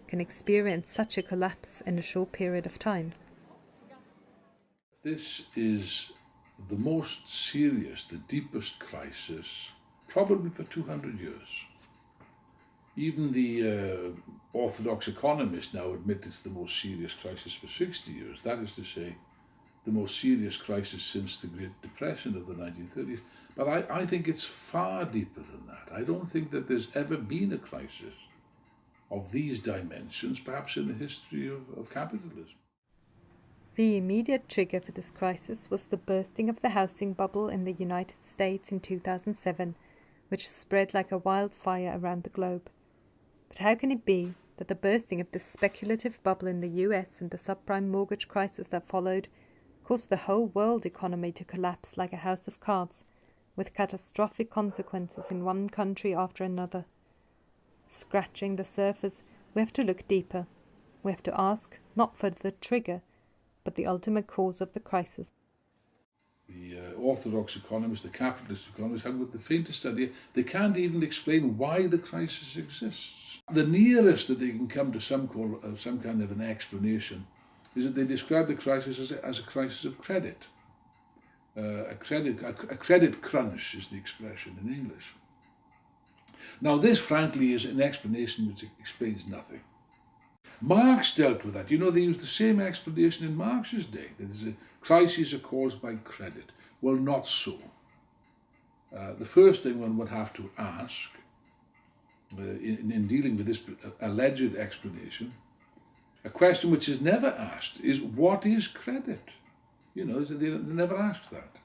can experience such a collapse in a short period of time? This is the most serious, the deepest crisis, probably for 200 years. Even the orthodox economists now admit it's the most serious crisis for 60 years. That is to say, the most serious crisis since the Great Depression of the 1930s. But I think it's far deeper than that. I don't think that there's ever been a crisis of these dimensions, perhaps in the history of capitalism. The immediate trigger for this crisis was the bursting of the housing bubble in the United States in 2007, which spread like a wildfire around the globe. But how can it be that the bursting of this speculative bubble in the US and the subprime mortgage crisis that followed caused the whole world economy to collapse like a house of cards, with catastrophic consequences in one country after another? Scratching the surface, we have to look deeper. We have to ask not for the trigger, but the ultimate cause of the crisis. The orthodox economists, the capitalist economists, haven't got the faintest idea. They can't even explain why the crisis exists. The nearest that they can come to some kind of an explanation is that they describe the crisis as a crisis of credit. A credit crunch is the expression in English. Now this, frankly, is an explanation which explains nothing. Marx dealt with that. You know, they used the same explanation in Marx's day, that crises are caused by credit. Well, not so. The first thing one would have to ask in dealing with this alleged explanation, a question which is never asked, is what is credit? You know, they never asked that.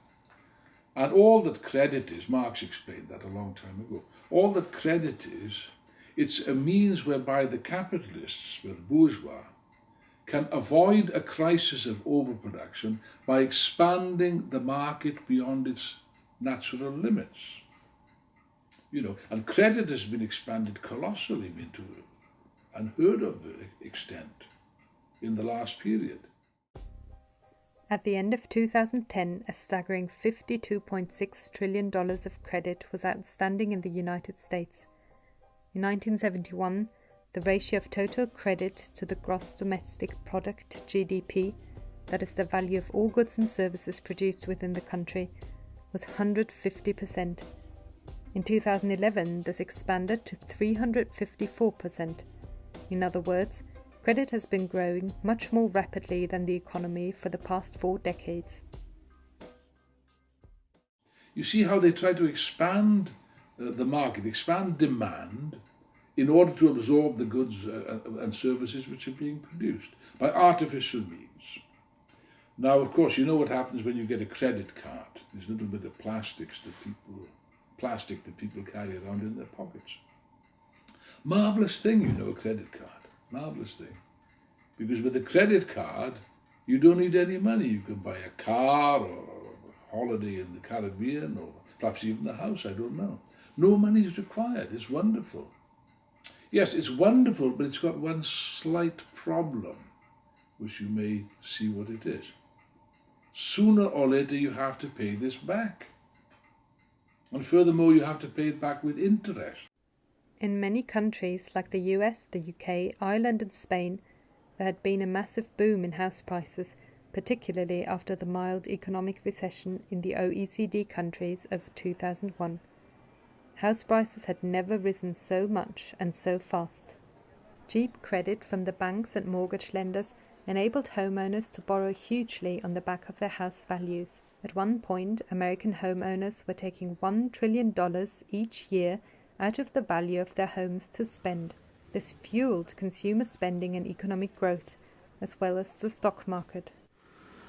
And all that credit is, Marx explained that a long time ago, all that credit is, it's a means whereby the capitalists, the bourgeois, can avoid a crisis of overproduction by expanding the market beyond its natural limits. You know, and credit has been expanded colossally into unheard of extent in the last period. At the end of 2010, a staggering $52.6 trillion of credit was outstanding in the United States. In 1971, the ratio of total credit to the gross domestic product, GDP, that is the value of all goods and services produced within the country, was 150%. In 2011, this expanded to 354%. In other words, credit has been growing much more rapidly than the economy for the past 4 decades. You see how they try to expand the market, expand demand, in order to absorb the goods and services which are being produced by artificial means. Now, of course, you know what happens when you get a credit card. There's a little bit of plastic that people carry around in their pockets. Marvellous thing, you know, a credit card. Marvellous thing. Because with a credit card, you don't need any money. You can buy a car or a holiday in the Caribbean or perhaps even a house, I don't know. No money is required. It's wonderful. Yes, it's wonderful, but it's got one slight problem, which you may see what it is. Sooner or later you have to pay this back. And furthermore, you have to pay it back with interest. In many countries like the US, the UK, Ireland and Spain, there had been a massive boom in house prices, particularly after the mild economic recession in the OECD countries of 2001. House prices had never risen so much and so fast. Cheap credit from the banks and mortgage lenders enabled homeowners to borrow hugely on the back of their house values. At one point, American homeowners were taking $1 trillion each year out of the value of their homes to spend. This fueled consumer spending and economic growth, as well as the stock market.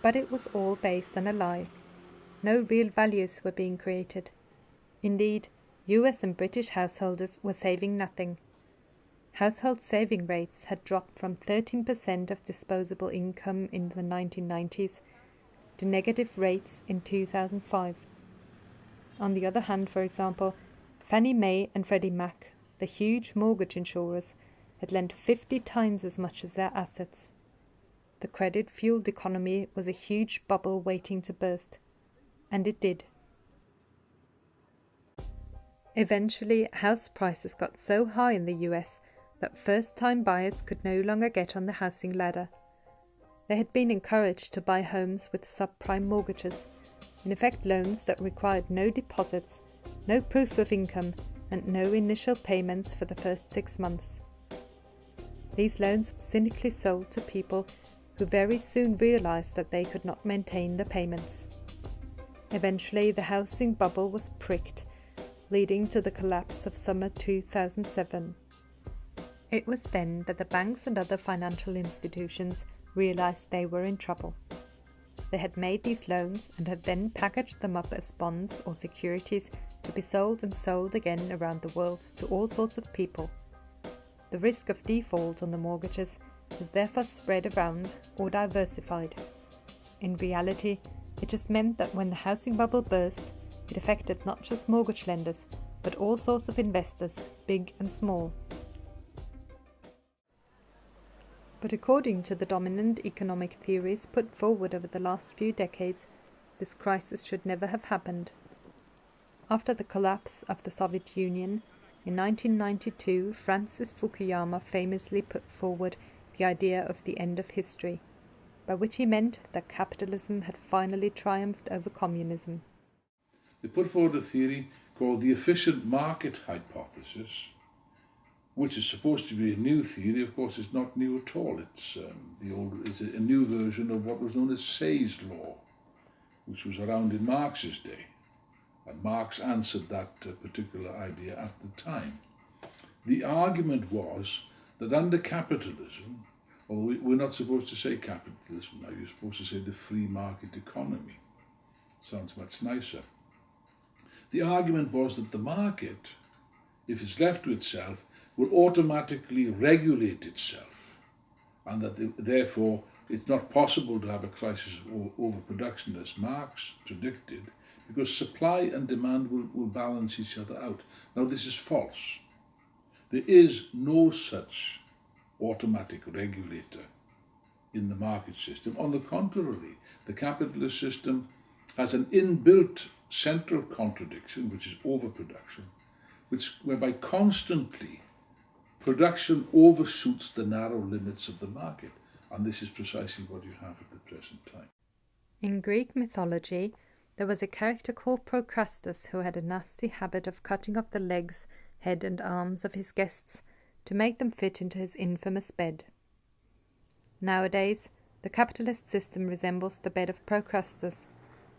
But it was all based on a lie. No real values were being created. Indeed, US and British householders were saving nothing. Household saving rates had dropped from 13% of disposable income in the 1990s to negative rates in 2005. On the other hand, for example, Fannie Mae and Freddie Mac, the huge mortgage insurers, had lent 50 times as much as their assets. The credit-fueled economy was a huge bubble waiting to burst, and it did. Eventually, house prices got so high in the US that first-time buyers could no longer get on the housing ladder. They had been encouraged to buy homes with subprime mortgages, in effect loans that required no deposits, no proof of income, and no initial payments for the first 6 months. These loans were cynically sold to people who very soon realized that they could not maintain the payments. Eventually, the housing bubble was pricked, leading to the collapse of summer 2007. It was then that the banks and other financial institutions realized they were in trouble. They had made these loans and had then packaged them up as bonds or securities to be sold and sold again around the world to all sorts of people. The risk of default on the mortgages was therefore spread around or diversified. In reality, it just meant that when the housing bubble burst, it affected not just mortgage lenders, but all sorts of investors, big and small. But according to the dominant economic theories put forward over the last few decades, this crisis should never have happened. After the collapse of the Soviet Union, in 1992, Francis Fukuyama famously put forward the idea of the end of history, by which he meant that capitalism had finally triumphed over communism. They put forward a theory called the efficient market hypothesis, which is supposed to be a new theory. Of course, it's not new at all. It's a new version of what was known as Say's law, which was around in Marx's day. And Marx answered that particular idea at the time. The argument was that under capitalism, although we're not supposed to say capitalism now, you're supposed to say the free market economy. Sounds much nicer. The argument was that the market, if it's left to itself, will automatically regulate itself, and that therefore it's not possible to have a crisis of overproduction as Marx predicted, because supply and demand will balance each other out. Now this is false. There is no such automatic regulator in the market system. On the contrary, the capitalist system has an inbuilt central contradiction, which is overproduction, whereby constantly production overshoots the narrow limits of the market, and this is precisely what you have at the present time. In Greek mythology, there was a character called Procrustes who had a nasty habit of cutting off the legs, head and arms of his guests to make them fit into his infamous bed. Nowadays, the capitalist system resembles the bed of Procrustes.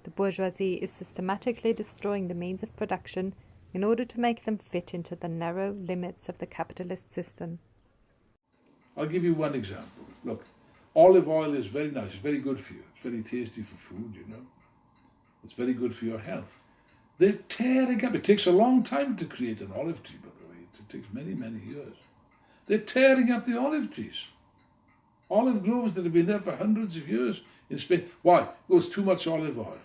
The bourgeoisie is systematically destroying the means of production in order to make them fit into the narrow limits of the capitalist system. I'll give you one example. Look, olive oil is very nice, it's very good for you. It's very tasty for food, you know. It's very good for your health. They're tearing up. It takes a long time to create an olive tree, by the way. It takes many, many years. They're tearing up the olive trees. Olive groves that have been there for hundreds of years in Spain. Why? There's too much olive oil.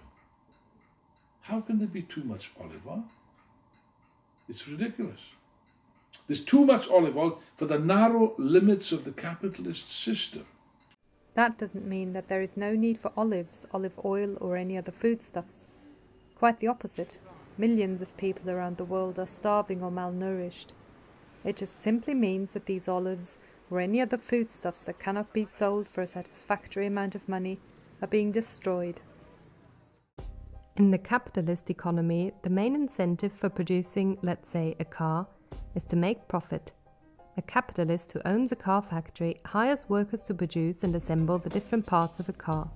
How can there be too much olive oil? It's ridiculous. There's too much olive oil for the narrow limits of the capitalist system. That doesn't mean that there is no need for olives, olive oil, or any other foodstuffs. Quite the opposite. Millions of people around the world are starving or malnourished. It just simply means that these olives or any other foodstuffs that cannot be sold for a satisfactory amount of money are being destroyed. In the capitalist economy, the main incentive for producing, let's say, a car is to make profit. A capitalist who owns a car factory hires workers to produce and assemble the different parts of a car.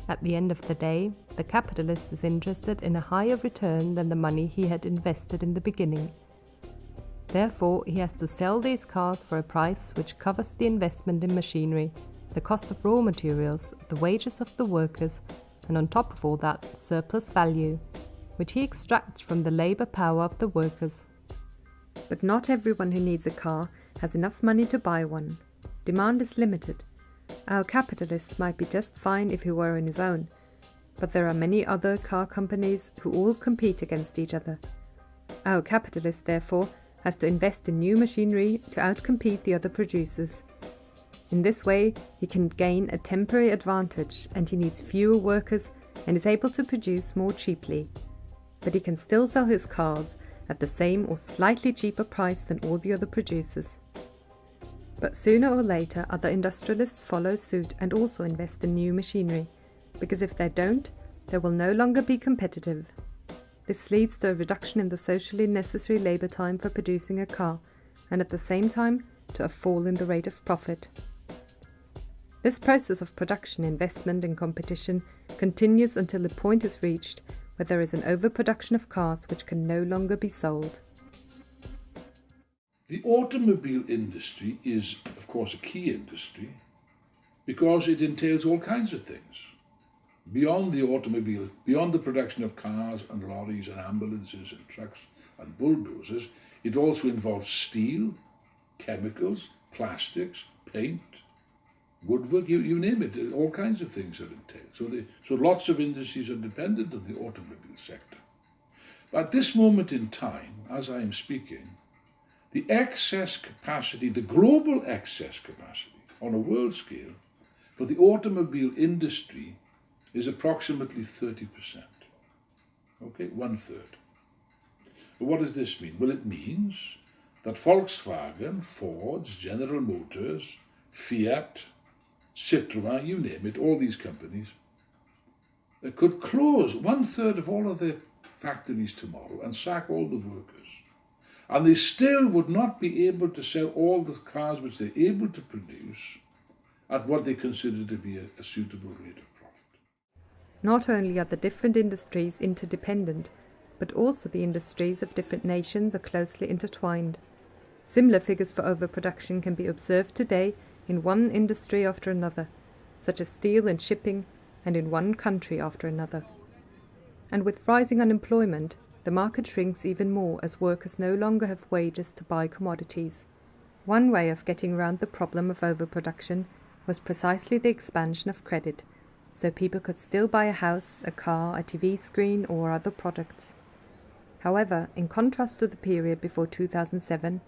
At the end of the day, the capitalist is interested in a higher return than the money he had invested in the beginning. Therefore, he has to sell these cars for a price which covers the investment in machinery, the cost of raw materials, the wages of the workers, and on top of all that, surplus value, which he extracts from the labour power of the workers. But not everyone who needs a car has enough money to buy one. Demand is limited. Our capitalist might be just fine if he were on his own, but there are many other car companies who all compete against each other. Our capitalist, therefore, has to invest in new machinery to outcompete the other producers. In this way, he can gain a temporary advantage and he needs fewer workers and is able to produce more cheaply. But he can still sell his cars at the same or slightly cheaper price than all the other producers. But sooner or later, other industrialists follow suit and also invest in new machinery, because if they don't, they will no longer be competitive. This leads to a reduction in the socially necessary labour time for producing a car, and at the same time to a fall in the rate of profit. This process of production, investment and competition continues until the point is reached where there is an overproduction of cars which can no longer be sold. The automobile industry is, of course, a key industry because it entails all kinds of things. Beyond the automobile, beyond the production of cars and lorries and ambulances and trucks and bulldozers, it also involves steel, chemicals, plastics, paint, woodwork, you name it, all kinds of things are entailed. So lots of industries are dependent on the automobile sector. But at this moment in time, as I am speaking, the excess capacity, the global excess capacity on a world scale for the automobile industry is approximately 30%. Okay, 1/3. But what does this mean? Well, it means that Volkswagen, Ford, General Motors, Fiat, Citroën, you name it, all these companies, could close 1/3 of all of their factories tomorrow and sack all the workers. And they still would not be able to sell all the cars which they're able to produce at what they consider to be a suitable rate of profit. Not only are the different industries interdependent, but also the industries of different nations are closely intertwined. Similar figures for overproduction can be observed today in one industry after another, such as steel and shipping, and in one country after another. And with rising unemployment, the market shrinks even more as workers no longer have wages to buy commodities. One way of getting around the problem of overproduction was precisely the expansion of credit, so people could still buy a house, a car, a TV screen or other products. However, in contrast to the period before 2007,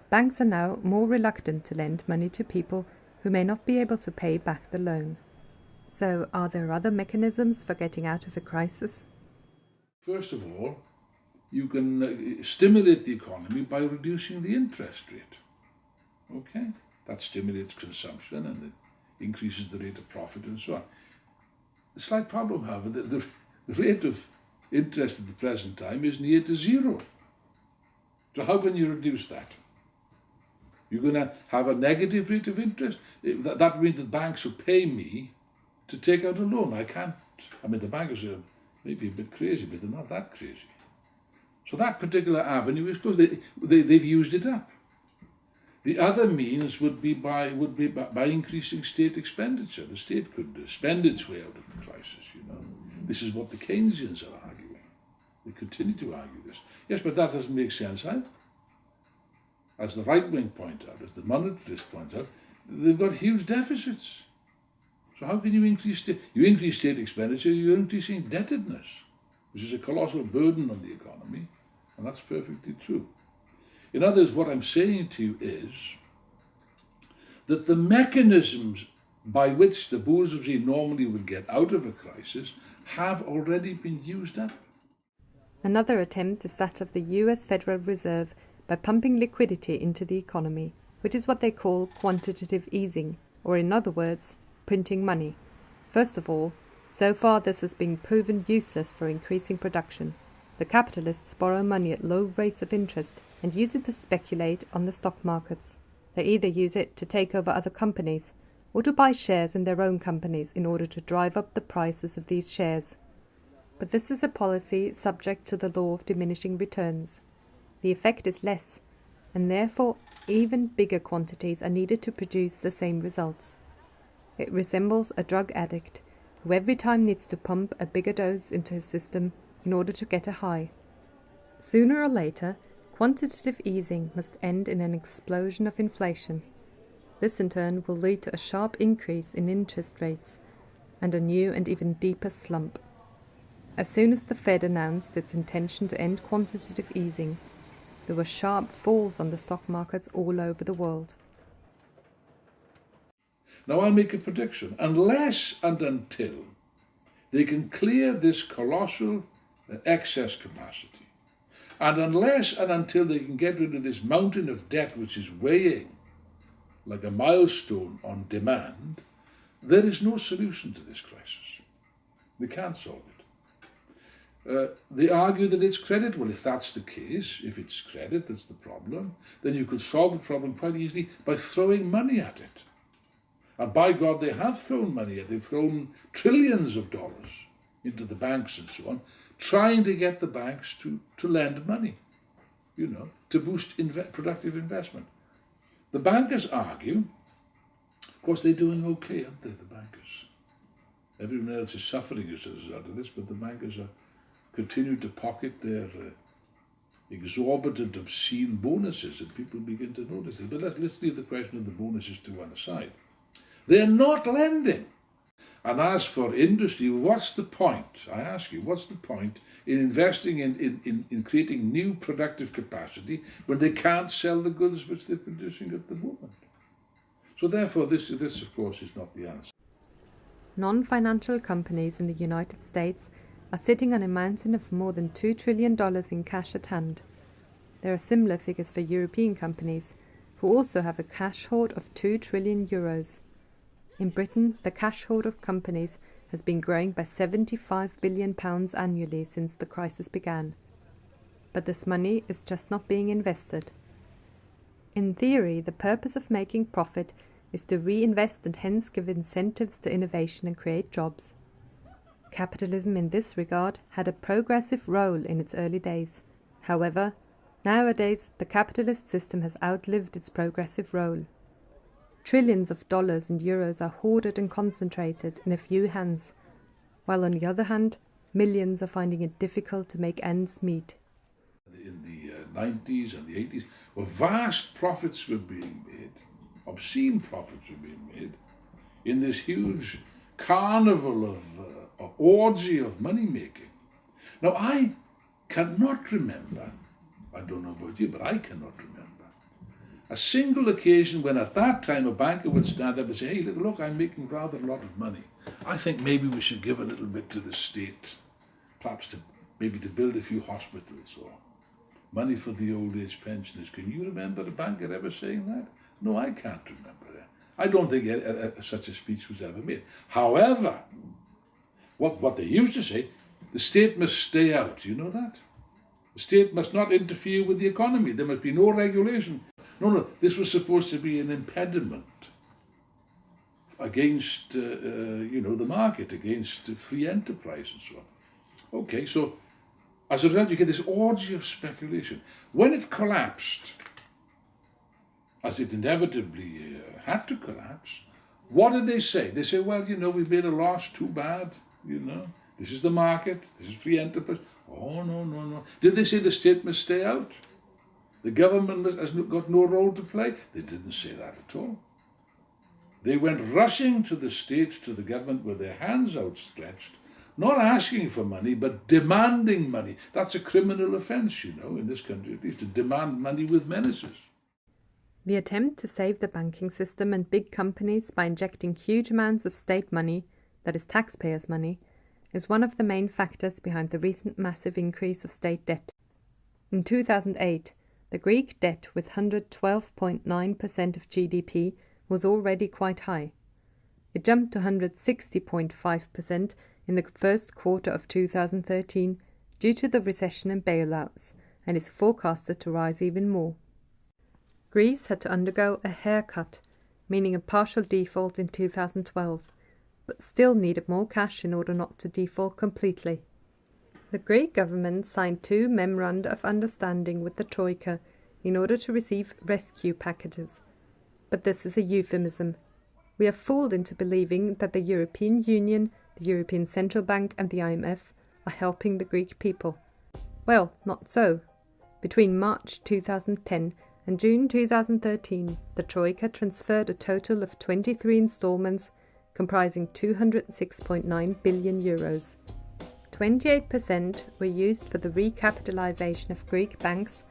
banks are now more reluctant to lend money to people who may not be able to pay back the loan. So, are there other mechanisms for getting out of a crisis? First of all, you can stimulate the economy by reducing the interest rate. Okay? That stimulates consumption and it increases the rate of profit and so on. The slight problem, however, the rate of interest at the present time is near to zero. So how can you reduce that? You're going to have a negative rate of interest. That means that banks will pay me to take out a loan. I can't. I mean, the bankers are maybe a bit crazy, but they're not that crazy. So that particular avenue is closed. They've used it up. The other means would be by increasing state expenditure. The state could spend its way out of the crisis, you know. This is what the Keynesians are arguing. They continue to argue this. Yes, but that doesn't make sense either. As the right wing point out, as the monetarists point out, they've got huge deficits. So how can you increase state expenditure? You're increasing indebtedness, which is a colossal burden on the economy, and that's perfectly true. In other words, what I'm saying to you is that the mechanisms by which the bourgeoisie normally would get out of a crisis have already been used up. Another attempt is that of the US Federal Reserve by pumping liquidity into the economy. which is what they call quantitative easing, or in other words, printing money. First of all, so far this has been proven useless for increasing production. The capitalists borrow money at low rates of interest and use it to speculate on the stock markets. They either use it to take over other companies or to buy shares in their own companies in order to drive up the prices of these shares. But this is a policy subject to the law of diminishing returns. The effect is less, and therefore even bigger quantities are needed to produce the same results. It resembles a drug addict who every time needs to pump a bigger dose into his system in order to get a high. Sooner or later, quantitative easing must end in an explosion of inflation. This in turn will lead to a sharp increase in interest rates and a new and even deeper slump. As soon as the Fed announced its intention to end quantitative easing, there were sharp falls on the stock markets all over the world. Now I'll make a prediction. Unless and until they can clear this colossal excess capacity, and unless and until they can get rid of this mountain of debt which is weighing like a milestone on demand, there is no solution to this crisis. They can't solve it. They argue that it's credit. Well, if that's the case, if it's credit that's the problem, then you could solve the problem quite easily by throwing money at it. And by God, they have thrown money at it. They've thrown trillions of dollars into the banks and so on, trying to get the banks to lend money, to boost productive investment. The bankers argue, of course, they're doing okay, aren't they, the bankers? Everyone else is suffering as a result of this, but the bankers are continue to pocket their exorbitant, obscene bonuses, and people begin to notice it. But let's leave the question of the bonuses to one side. They're not lending. And as for industry, what's the point? I ask you, what's the point in investing in creating new productive capacity when they can't sell the goods which they're producing at the moment? So therefore, this of course, is not the answer. Non-financial companies in the United States are sitting on a mountain of more than $2 trillion in cash at hand. There are similar figures for European companies, who also have a cash hoard of 2 trillion euros. In Britain, the cash hoard of companies has been growing by £75 billion annually since the crisis began. But this money is just not being invested. In theory, the purpose of making profit is to reinvest and hence give incentives to innovation and create jobs. Capitalism in this regard had a progressive role in its early days. However, nowadays the capitalist system has outlived its progressive role. Trillions of dollars and euros are hoarded and concentrated in a few hands, while on the other hand, millions are finding it difficult to make ends meet. In the 90s and the 80s, where vast profits were being made, obscene profits were being made, in this huge carnival of orgy of money making. Now I cannot remember, I don't know about you, but I cannot remember a single occasion when at that time a banker would stand up and say, hey, look, I'm making rather a lot of money. I think maybe we should give a little bit to the state, perhaps maybe to build a few hospitals or money for the old age pensioners. Can you remember a banker ever saying that? No, I can't remember that. I don't think such a speech was ever made. However, what they used to say, the state must stay out. You know that? The state must not interfere with the economy. There must be no regulation. No, this was supposed to be an impediment against, the market, against free enterprise and so on. Okay, so as a result, you get this orgy of speculation. When it collapsed, as it inevitably had to collapse, what did they say? They say, well, we've made a loss, too bad, this is the market, this is free enterprise. Oh, no. Did they say the state must stay out? The government has got no role to play? They didn't say that at all. They went rushing to the state, to the government with their hands outstretched, not asking for money, but demanding money. That's a criminal offence, in this country at least, to demand money with menaces. The attempt to save the banking system and big companies by injecting huge amounts of state money, that is taxpayers' money, is one of the main factors behind the recent massive increase of state debt. In 2008, The Greek debt with 112.9% of GDP was already quite high. It jumped to 160.5% in the first quarter of 2013 due to the recession and bailouts, and is forecasted to rise even more. Greece had to undergo a haircut, meaning a partial default in 2012, but still needed more cash in order not to default completely. The Greek government signed 2 memoranda of understanding with the Troika in order to receive rescue packages. But this is a euphemism. We are fooled into believing that the European Union, the European Central Bank and the IMF are helping the Greek people. Well, not so. Between March 2010 and June 2013, the Troika transferred a total of 23 installments comprising €206.9 billion. 28% were used for the recapitalization of Greek banks,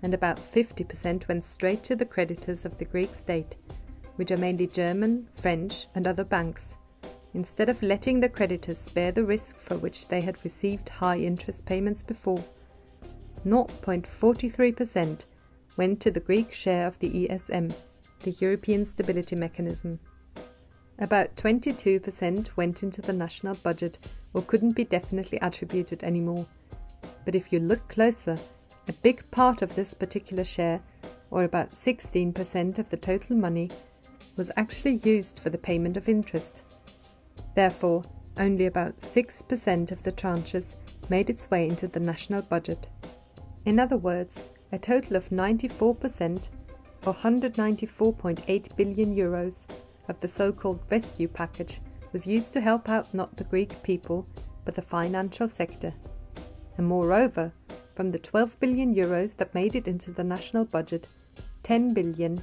and about 50% went straight to the creditors of the Greek state, which are mainly German, French and other banks, instead of letting the creditors bear the risk for which they had received high interest payments before. 0.43% went to the Greek share of the ESM, the European Stability Mechanism. About 22% went into the national budget or couldn't be definitely attributed anymore. But if you look closer, a big part of this particular share, or about 16% of the total money, was actually used for the payment of interest. Therefore, only about 6% of the tranches made its way into the national budget. In other words, a total of 94%, or €194.8 billion, of the so-called rescue package was used to help out not the Greek people, but the financial sector. And moreover, from the €12 billion that made it into the national budget, 10 billion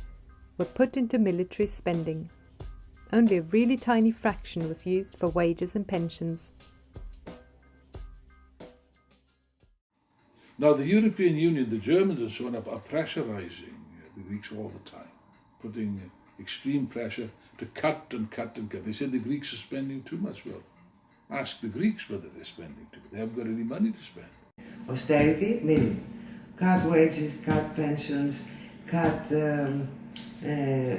were put into military spending. Only a really tiny fraction was used for wages and pensions. Now the European Union, the Germans and so on, are pressurizing the Greeks all the time, putting extreme pressure to cut and cut and cut. They said the Greeks are spending too much. Well, ask the Greeks whether they're spending too much. They haven't got any money to spend. Austerity, meaning cut wages, cut pensions, cut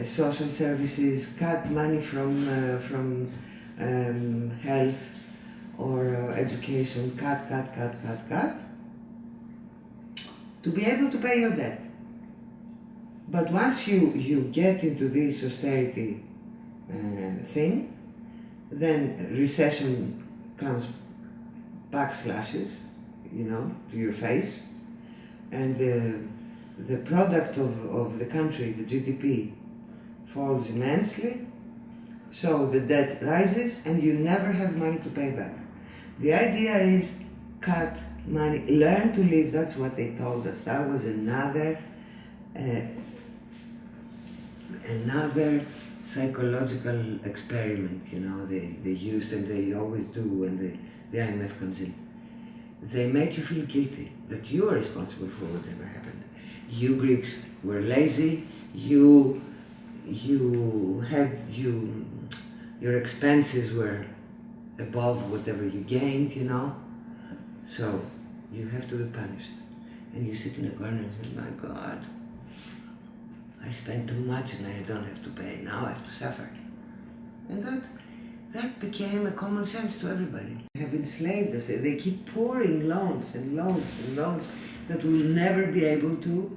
social services, cut money from health or education, cut, to be able to pay your debt. But once you get into this austerity thing, then recession comes, backslashes, to your face, and the product of the country, the GDP, falls immensely, so the debt rises and you never have money to pay back. The idea is cut money, learn to live, that's what they told us. That was another psychological experiment, they used, and they always do when the IMF comes in. They make you feel guilty, that you are responsible for whatever happened. You Greeks were lazy, your expenses were above whatever you gained, so you have to be punished. And you sit in a corner and say, my God, I spent too much and I don't have to pay, now I have to suffer. And that became a common sense to everybody. They have enslaved us, they keep pouring loans and loans and loans that we'll never be able to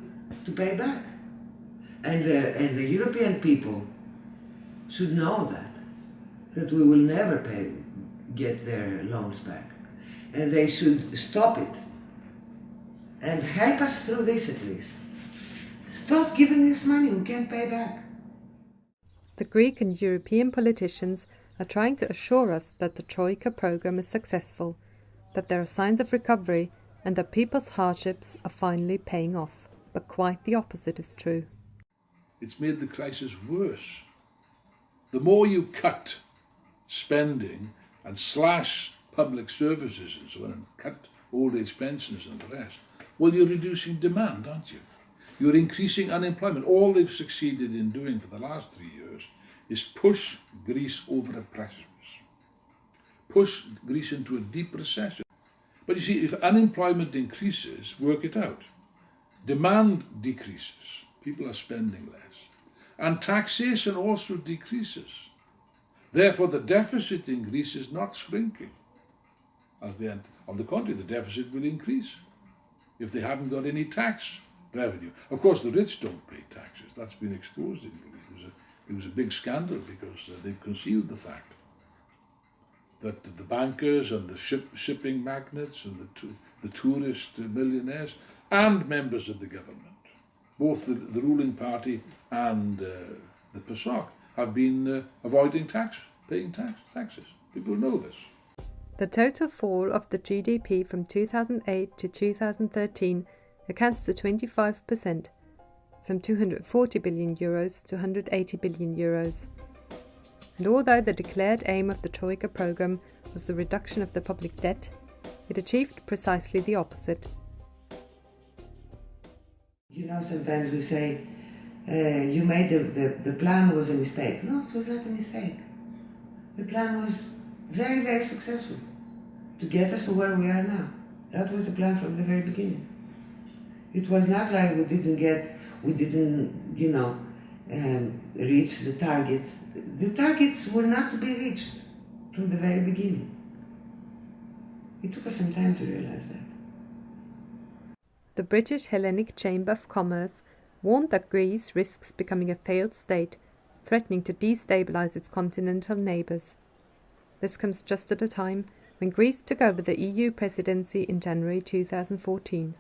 pay back. And the European people should know that we will never get their loans back. And they should stop it and help us through this at least. Stop giving us money we can't pay back. The Greek and European politicians are trying to assure us that the Troika program is successful, that there are signs of recovery and that people's hardships are finally paying off. But quite the opposite is true. It's made the crisis worse. The more you cut spending and slash public services and so on, and cut old age pensions and the rest, well, you're reducing demand, aren't you? You're increasing unemployment. All they've succeeded in doing for the last 3 years is push Greece over a precipice, push Greece into a deep recession. But you see, if unemployment increases, work it out. Demand decreases, people are spending less, and taxation also decreases. Therefore, the deficit in Greece is not shrinking. On the contrary, the deficit will increase if they haven't got any tax revenue. Of course, the rich don't pay taxes. That's been exposed in Greece. It was a big scandal because they concealed the fact that the bankers and the shipping magnates and the tourist millionaires and members of the government, both the ruling party and the PASOK, have been avoiding paying taxes. People know this. The total fall of the GDP from 2008 to 2013 accounts to 25%, from 240 billion euros to 180 billion euros. And although the declared aim of the Troika programme was the reduction of the public debt, it achieved precisely the opposite. You know, sometimes we say, you made the plan was a mistake. No, it was not a mistake. The plan was very, very successful to get us to where we are now. That was the plan from the very beginning. It was not like we didn't, reach the targets. The targets were not to be reached from the very beginning. It took us some time to realize that. The British Hellenic Chamber of Commerce warned that Greece risks becoming a failed state, threatening to destabilise its continental neighbours. This comes just at a time when Greece took over the EU Presidency in January 2014.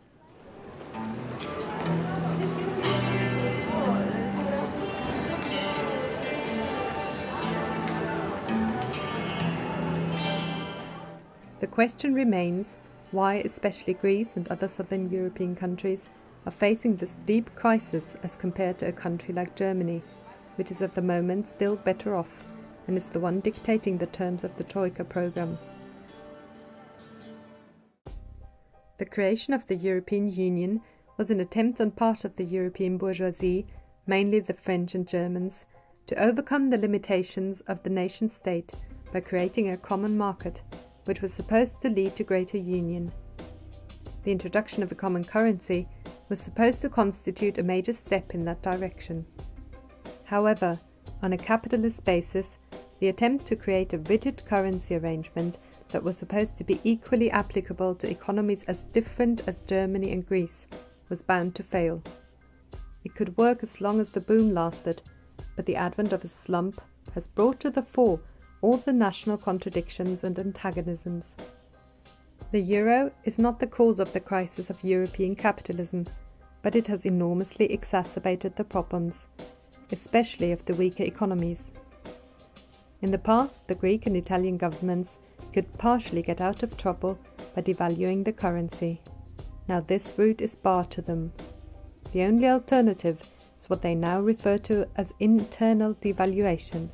The question remains why especially Greece and other southern European countries are facing this deep crisis as compared to a country like Germany, which is at the moment still better off and is the one dictating the terms of the Troika programme. The creation of the European Union was an attempt on part of the European bourgeoisie, mainly the French and Germans, to overcome the limitations of the nation-state by creating a common market, which was supposed to lead to greater union. The introduction of a common currency was supposed to constitute a major step in that direction. However, on a capitalist basis, the attempt to create a rigid currency arrangement that was supposed to be equally applicable to economies as different as Germany and Greece was bound to fail. It could work as long as the boom lasted, but the advent of a slump has brought to the fore all the national contradictions and antagonisms. The euro is not the cause of the crisis of European capitalism, but it has enormously exacerbated the problems, especially of the weaker economies. In the past, the Greek and Italian governments could partially get out of trouble by devaluing the currency. Now this route is barred to them. The only alternative is what they now refer to as internal devaluation.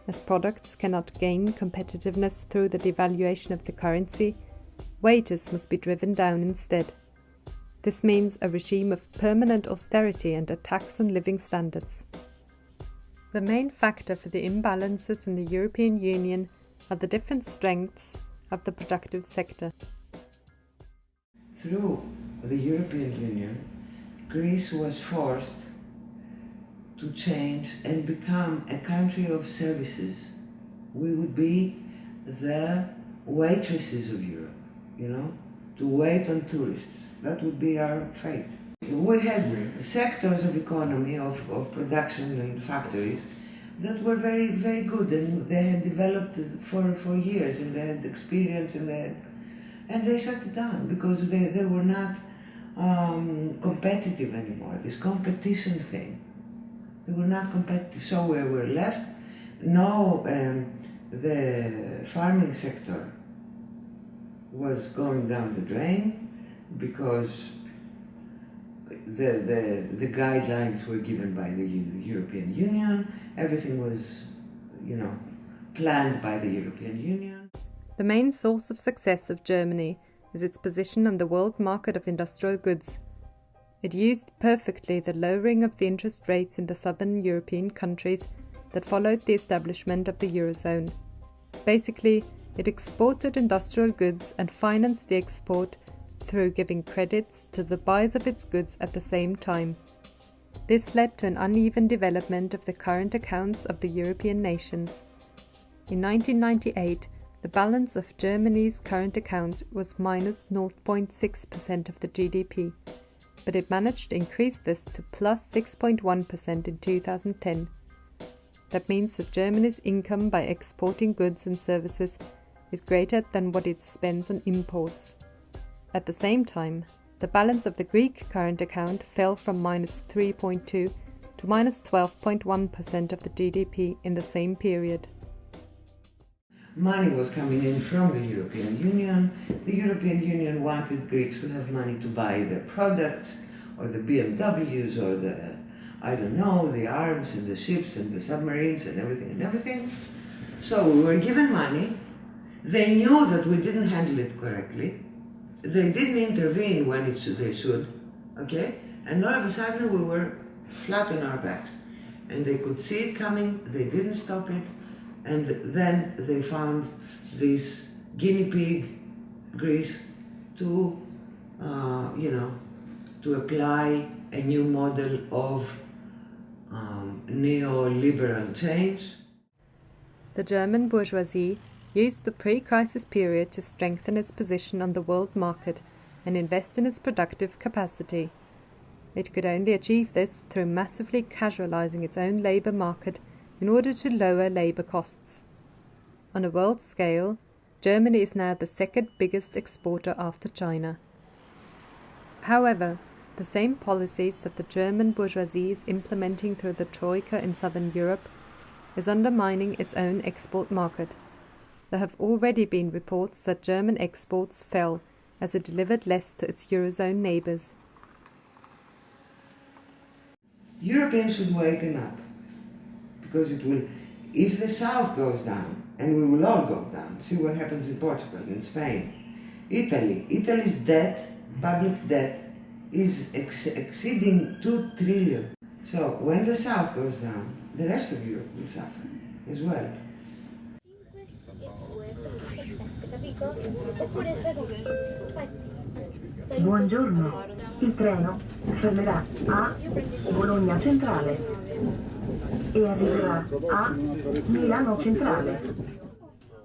As products cannot gain competitiveness through the devaluation of the currency, wages must be driven down instead. This means a regime of permanent austerity and a tax on living standards. The main factor for the imbalances in the European Union are the different strengths of the productive sector. Through the European Union, Greece was forced to change and become a country of services. We would be the waitresses of Europe, to wait on tourists. That would be our fate. We had sectors of economy, of production and factories that were very, very good, and they had developed for years, and they had experience, and they shut it down because they were not competitive anymore. This competition thing, they were not competitive. So we were left. No, the farming sector was going down the drain because the guidelines were given by the European Union. Everything was, planned by the European Union. The main source of success of Germany is its position on the world market of industrial goods. It used perfectly the lowering of the interest rates in the southern European countries that followed the establishment of the Eurozone. Basically, it exported industrial goods and financed the export through giving credits to the buyers of its goods at the same time. This led to an uneven development of the current accounts of the European nations. In 1998, the balance of Germany's current account was minus 0.6% of the GDP, but it managed to increase this to plus 6.1% in 2010. That means that Germany's income by exporting goods and services is greater than what it spends on imports. At the same time, the balance of the Greek current account fell from minus 3.2 to minus 12.1% of the GDP in the same period. Money was coming in from the European Union. The European Union wanted Greeks to have money to buy their products, or the BMWs, or the, I don't know, the arms and the ships and the submarines and everything. So we were given money. They knew that we didn't handle it correctly. They didn't intervene when they should, okay? And all of a sudden we were flat on our backs. And they could see it coming, they didn't stop it, and then they found this guinea pig, Greece, to apply a new model of neoliberal change. The German bourgeoisie used the pre-crisis period to strengthen its position on the world market and invest in its productive capacity. It could only achieve this through massively casualizing its own labour market in order to lower labour costs. On a world scale, Germany is now the second biggest exporter after China. However, the same policies that the German bourgeoisie is implementing through the Troika in southern Europe is undermining its own export market. There have already been reports that German exports fell as it delivered less to its Eurozone neighbours. Europeans should waken up, because it will, if the South goes down, and we will all go down, see what happens in Portugal, in Spain, Italy's debt, public debt, is exceeding 2 trillion. So when the South goes down, the rest of Europe will suffer as well. Buongiorno, il treno fermerà a Bologna Centrale e arriverà a Milano Centrale.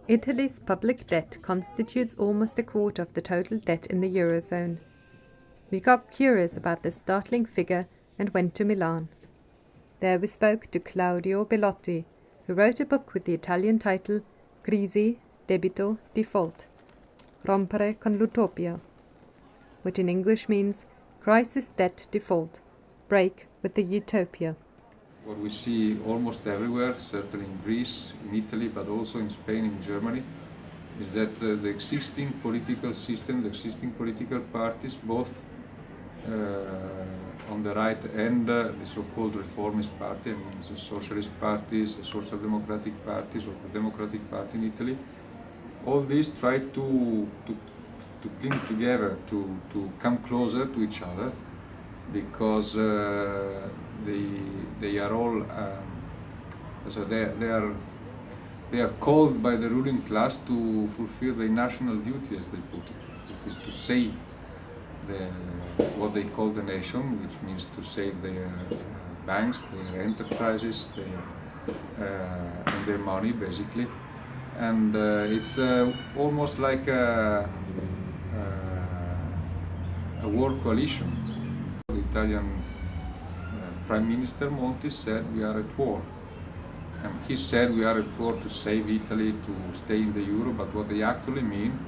Italy's public debt constitutes almost a quarter of the total debt in the Eurozone. We got curious about this startling figure and went to Milan. There we spoke to Claudio Bellotti, who wrote a book with the Italian title Crisi, Debito, Default, Rompere con l'Utopia, which in English means Crisis, Debt, Default, Break with the Utopia. What we see almost everywhere, certainly in Greece, in Italy, but also in Spain, in Germany, is that the existing political system, the existing political parties, both on the right and the so-called reformist party, I mean the socialist parties, the social democratic parties, or the Democratic Party in Italy, all these try to cling together, to come closer to each other, because they are all so they are called by the ruling class to fulfill their national duty, as they put it. It is to save what they call the nation, which means to save their banks, their enterprises, and their money, basically. And it's almost like a war coalition. The Italian Prime Minister Monti said we are at war. And he said we are at war to save Italy, to stay in the euro, but what they actually mean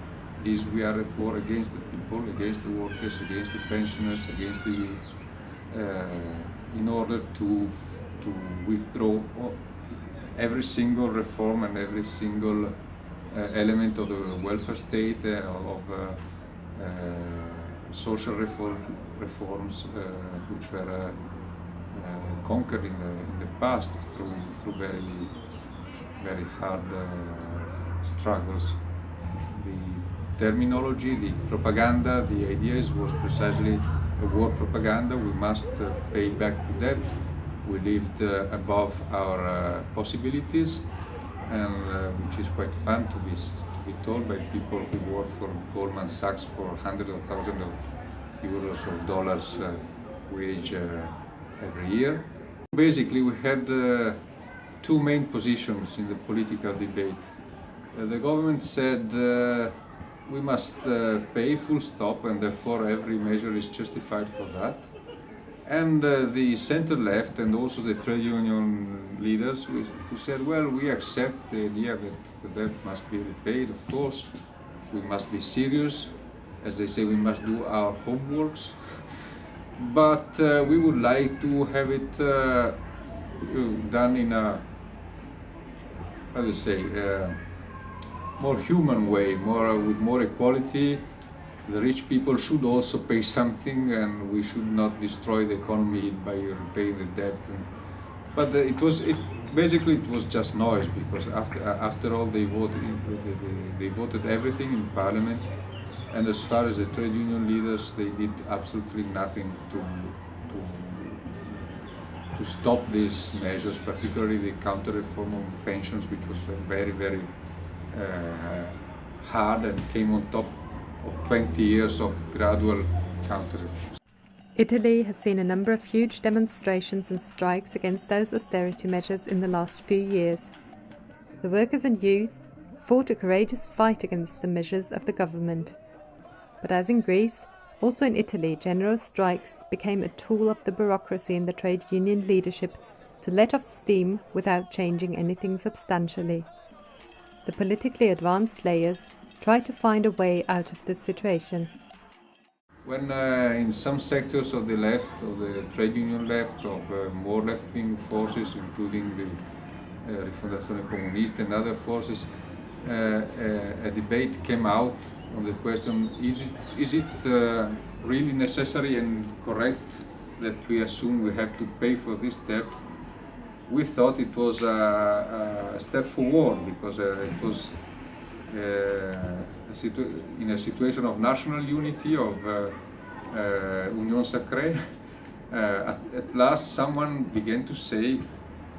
is we are at war against the people, against the workers, against the pensioners, against the youth, in order to withdraw every single reform and every single element of the welfare state, of social reforms which were conquered in the past through very hard struggles. The terminology, the propaganda, the ideas was precisely a war propaganda. We must pay back the debt. We lived above our possibilities, and which is quite fun to be told by people who work for Goldman Sachs for hundreds of thousands of euros or dollars wage every year. Basically, we had two main positions in the political debate. The government said we must pay full stop, and therefore every measure is justified for that. And the center-left and also the trade union leaders who said, well, we accept the idea that the debt must be repaid, of course. We must be serious. As they say, we must do our homeworks. But we would like to have it done in a, how do you say, more human way, with more equality. The rich people should also pay something, and we should not destroy the economy by repaying the debt. But it was just noise, because after all they voted everything in parliament, and as far as the trade union leaders, they did absolutely nothing to stop these measures, particularly the counter-reform on pensions, which was very, very hard and came on top of 20 years of gradual counter-reforms. Italy has seen a number of huge demonstrations and strikes against those austerity measures in the last few years. The workers and youth fought a courageous fight against the measures of the government. But as in Greece, also in Italy, general strikes became a tool of the bureaucracy and the trade union leadership to let off steam without changing anything substantially. The politically advanced layers try to find a way out of this situation. When in some sectors of the left, of the trade union left, of more left-wing forces, including the Rifondazione Comunista and other forces, a debate came out on the question, is it really necessary and correct that we assume we have to pay for this debt? We thought it was a step forward, because it was in a situation of national unity, of union sacrée. At last someone began to say,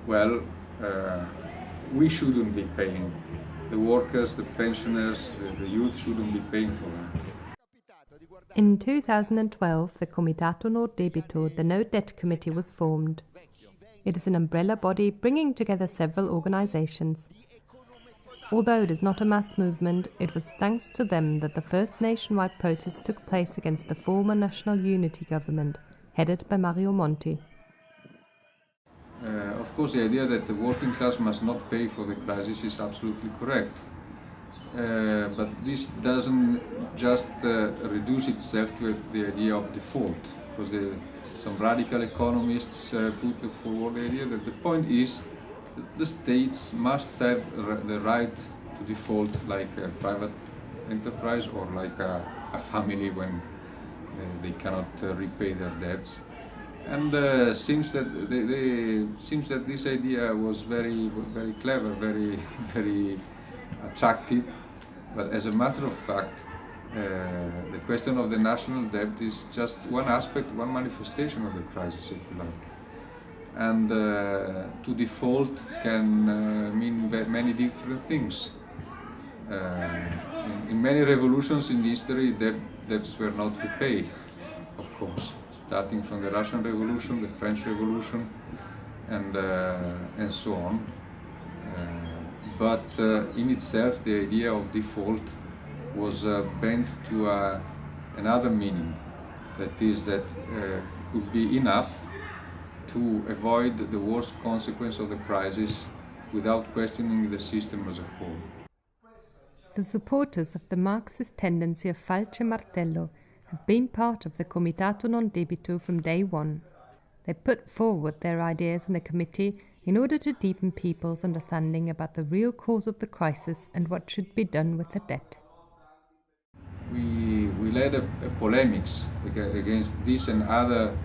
well, we shouldn't be paying. The workers, the pensioners, the youth shouldn't be paying for that. In 2012, the Comitato Non Debito, the No Debt Committee, was formed. It is an umbrella body bringing together several organizations. Although it is not a mass movement, it was thanks to them that the first nationwide protest took place against the former National Unity government, headed by Mario Monti. Of course, the idea that the working class must not pay for the crisis is absolutely correct. But this doesn't just reduce itself to the idea of default, because some radical economists put forward the idea that the point is that the states must have the right to default, like a private enterprise or like a family when they cannot repay their debts. And seems that this idea was very clever, very attractive. But as a matter of fact, the question of the national debt is just one aspect, one manifestation of the crisis, if you like. And to default can mean many different things. In many revolutions in history, debts were not repaid, of course, starting from the Russian Revolution, the French Revolution, and so on. But in itself, the idea of default was bent to another meaning, that is, that could be enough to avoid the worst consequence of the crisis without questioning the system as a whole. The supporters of the Marxist tendency of falce martello have been part of the Comitato Non Debito from day one. They put forward their ideas in the committee in order to deepen people's understanding about the real cause of the crisis and what should be done with the debt. We led a polemics against this and other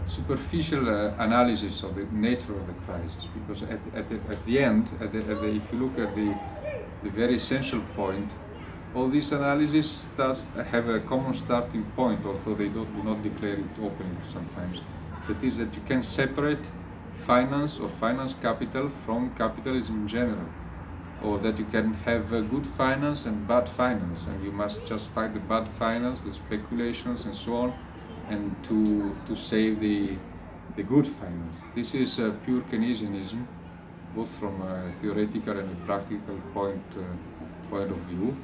superficial analysis of the nature of the crisis, because at the end, if you look at the very essential point, all these analyses have a common starting point, although they do not declare it openly sometimes. That is, that you can separate finance or finance capital from capitalism in general. or that you can have good finance and bad finance, and you must just fight the bad finance, the speculations and so on, and to save the good finance. This is pure Keynesianism, both from a theoretical and a practical point of view,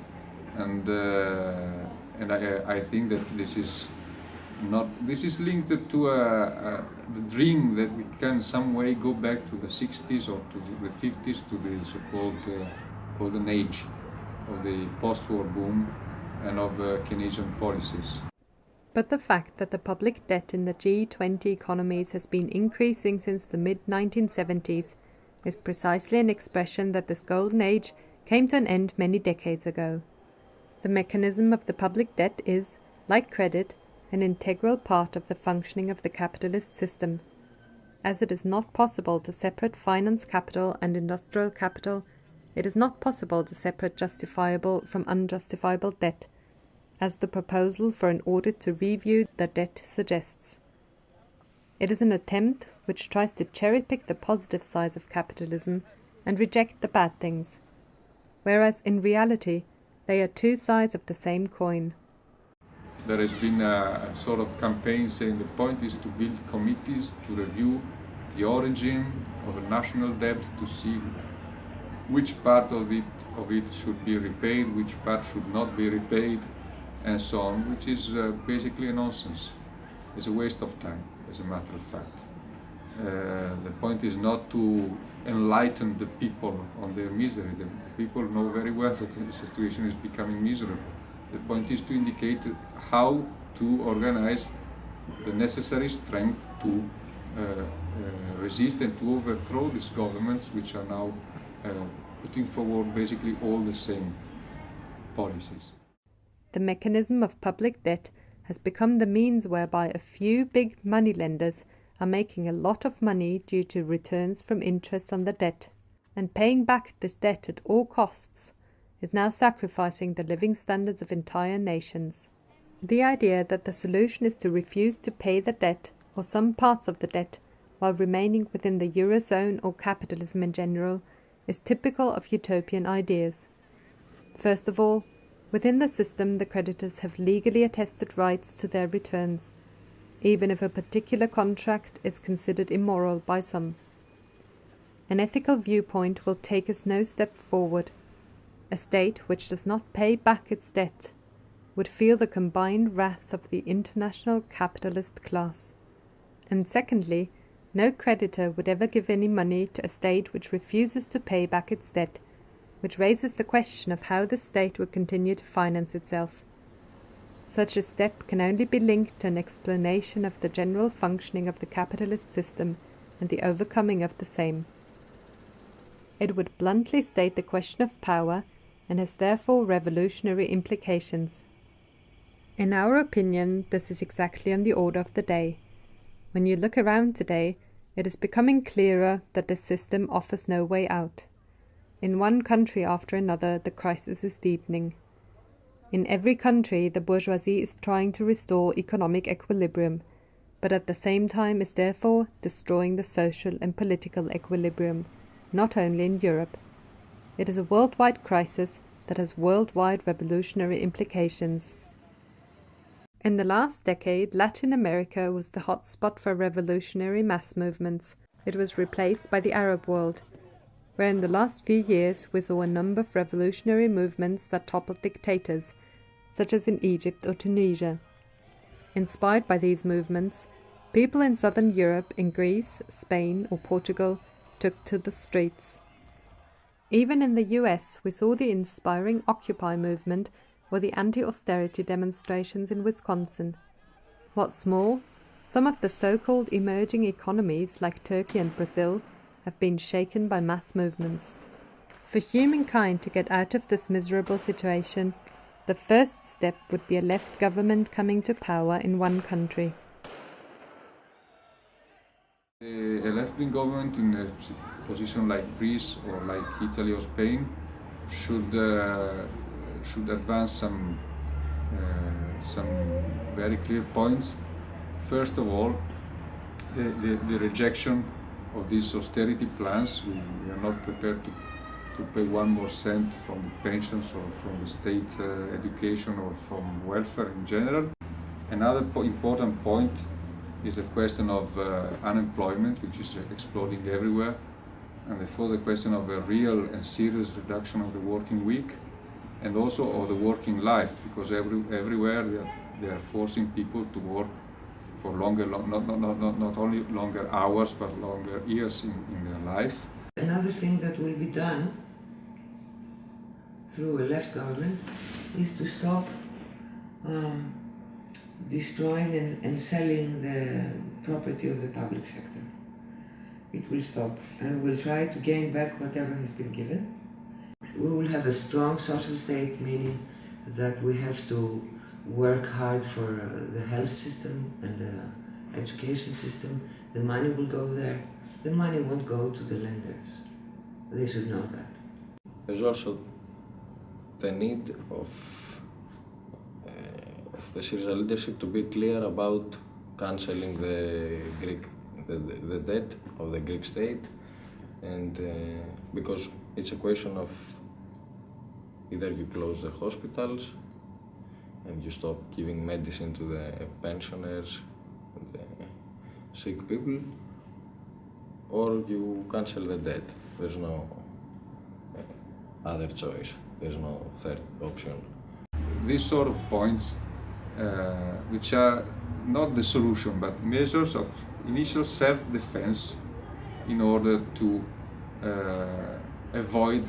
and I think that this is linked to the dream that we can in some way go back to the 60s or to the 50s, to the so-called golden age of the post-war boom and of Keynesian policies. But the fact that the public debt in the G20 economies has been increasing since the mid-1970s is precisely an expression that this golden age came to an end many decades ago. The mechanism of the public debt is, like credit, an integral part of the functioning of the capitalist system. As it is not possible to separate finance capital and industrial capital, it is not possible to separate justifiable from unjustifiable debt, as the proposal for an audit to review the debt suggests. It is an attempt which tries to cherry-pick the positive sides of capitalism and reject the bad things, whereas in reality they are two sides of the same coin. There has been a sort of campaign saying the point is to build committees to review the origin of a national debt, to see which part of it should be repaid, which part should not be repaid, and so on, which is basically a nonsense. It's a waste of time, as a matter of fact. The point is not to enlighten the people on their misery. The people know very well that the situation is becoming miserable. The point is to indicate how to organize the necessary strength to resist and to overthrow these governments, which are now putting forward basically all the same policies. The mechanism of public debt has become the means whereby a few big moneylenders are making a lot of money due to returns from interest on the debt, and paying back this debt at all costs is now sacrificing the living standards of entire nations. The idea that the solution is to refuse to pay the debt or some parts of the debt while remaining within the Eurozone or capitalism in general is typical of utopian ideas. First of all, within the system the creditors have legally attested rights to their returns, even if a particular contract is considered immoral by some. An ethical viewpoint will take us no step forward. A state which does not pay back its debt would feel the combined wrath of the international capitalist class. And secondly, no creditor would ever give any money to a state which refuses to pay back its debt, which raises the question of how the state would continue to finance itself. Such a step can only be linked to an explanation of the general functioning of the capitalist system and the overcoming of the same. It would bluntly state the question of power and has therefore revolutionary implications. In our opinion, this is exactly on the order of the day. When you look around today, it is becoming clearer that this system offers no way out. In one country after another, the crisis is deepening. In every country, the bourgeoisie is trying to restore economic equilibrium, but at the same time is therefore destroying the social and political equilibrium, not only in Europe. It is a worldwide crisis that has worldwide revolutionary implications. In the last decade, Latin America was the hotspot for revolutionary mass movements. It was replaced by the Arab world, where in the last few years we saw a number of revolutionary movements that toppled dictators, such as in Egypt or Tunisia. Inspired by these movements, people in southern Europe, in Greece, Spain or Portugal, took to the streets. Even in the US, we saw the inspiring Occupy movement or the anti-austerity demonstrations in Wisconsin. What's more, some of the so-called emerging economies like Turkey and Brazil have been shaken by mass movements. For humankind to get out of this miserable situation, the first step would be a left government coming to power in one country. A left-wing government in a position like Greece or like Italy or Spain should advance some very clear points. First of all, the rejection of these austerity plans. We are not prepared to to pay 1 more cent from the pensions or from the state education or from welfare in general. Another important point is the question of unemployment, which is exploding everywhere, and therefore the question of a real and serious reduction of the working week and also of the working life, because everywhere they are forcing people to work for longer, not only longer hours, but longer years in their life. Another thing that will be done through a left government is to stop destroying and selling the property of the public sector. It will stop, and we'll try to gain back whatever has been given. We will have a strong social state, meaning that we have to work hard for the health system and the education system. The money will go there. The money won't go to the lenders. They should know that. There's also the need of the Syriza leadership to be clear about cancelling the debt of the Greek state, and because it's a question of either you close the hospitals and you stop giving medicine to the pensioners and the sick people, or you cancel the debt. There's no other choice. There's no third option. These sort of points, which are not the solution, but measures of initial self-defense in order to avoid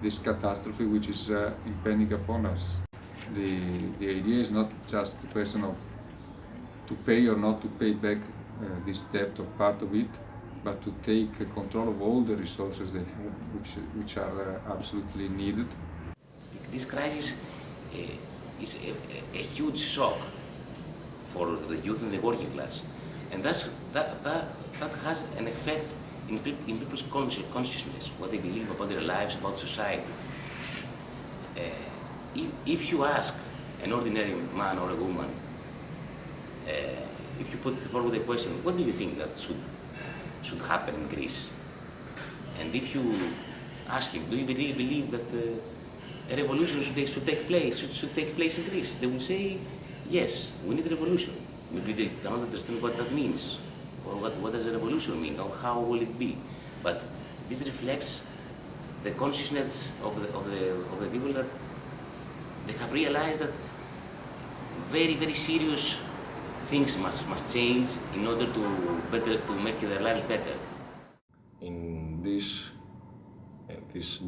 this catastrophe which is impending upon us. The idea is not just a question of to pay or not to pay back this debt or part of it, but to take control of all the resources they have, which are absolutely needed. This crisis is a huge shock for the youth and the working class, and that has an effect in people's consciousness, what they believe about their lives, about society. If you ask an ordinary man or a woman, if you put forward the question, what do you think that should happen in Greece? And if you ask him, do you really believe that a revolution should take place in Greece? They will say, yes, we need a revolution. Maybe they cannot understand what that means, or what does a revolution mean, or how will it be. But this reflects the consciousness of the people that they have realized that very, very serious things must change in order to make their lives better. In this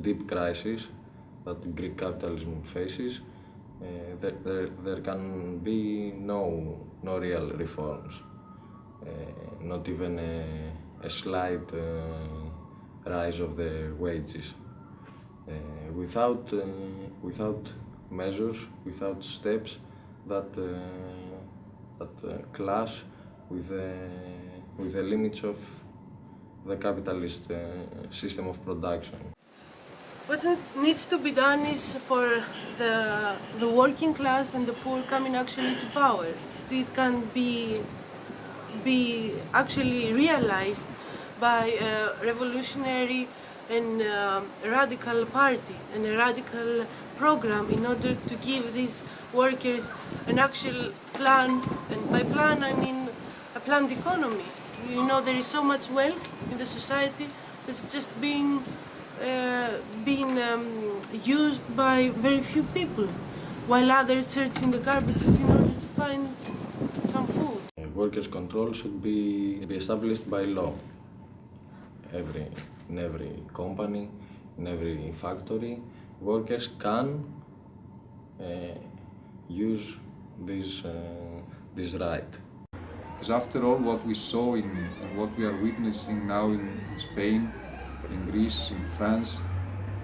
deep crisis that Greek capitalism faces, there can be no real reforms, not even a slight rise of the wages. Without measures, without steps that clash with the limits of the capitalist system of production. What needs to be done is for the working class and the poor coming actually to power. It can be actually realized by a revolutionary and radical party and a radical program in order to give these workers an actual plan, and by plan I mean a planned economy. You know, there is so much wealth in the society that's just being used by very few people, while others search in the garbages in order to find some food. Workers' control should be established by law. In every company, in every factory, workers can use this right. Because after all, what we saw and what we are witnessing now in Spain, in Greece, in France,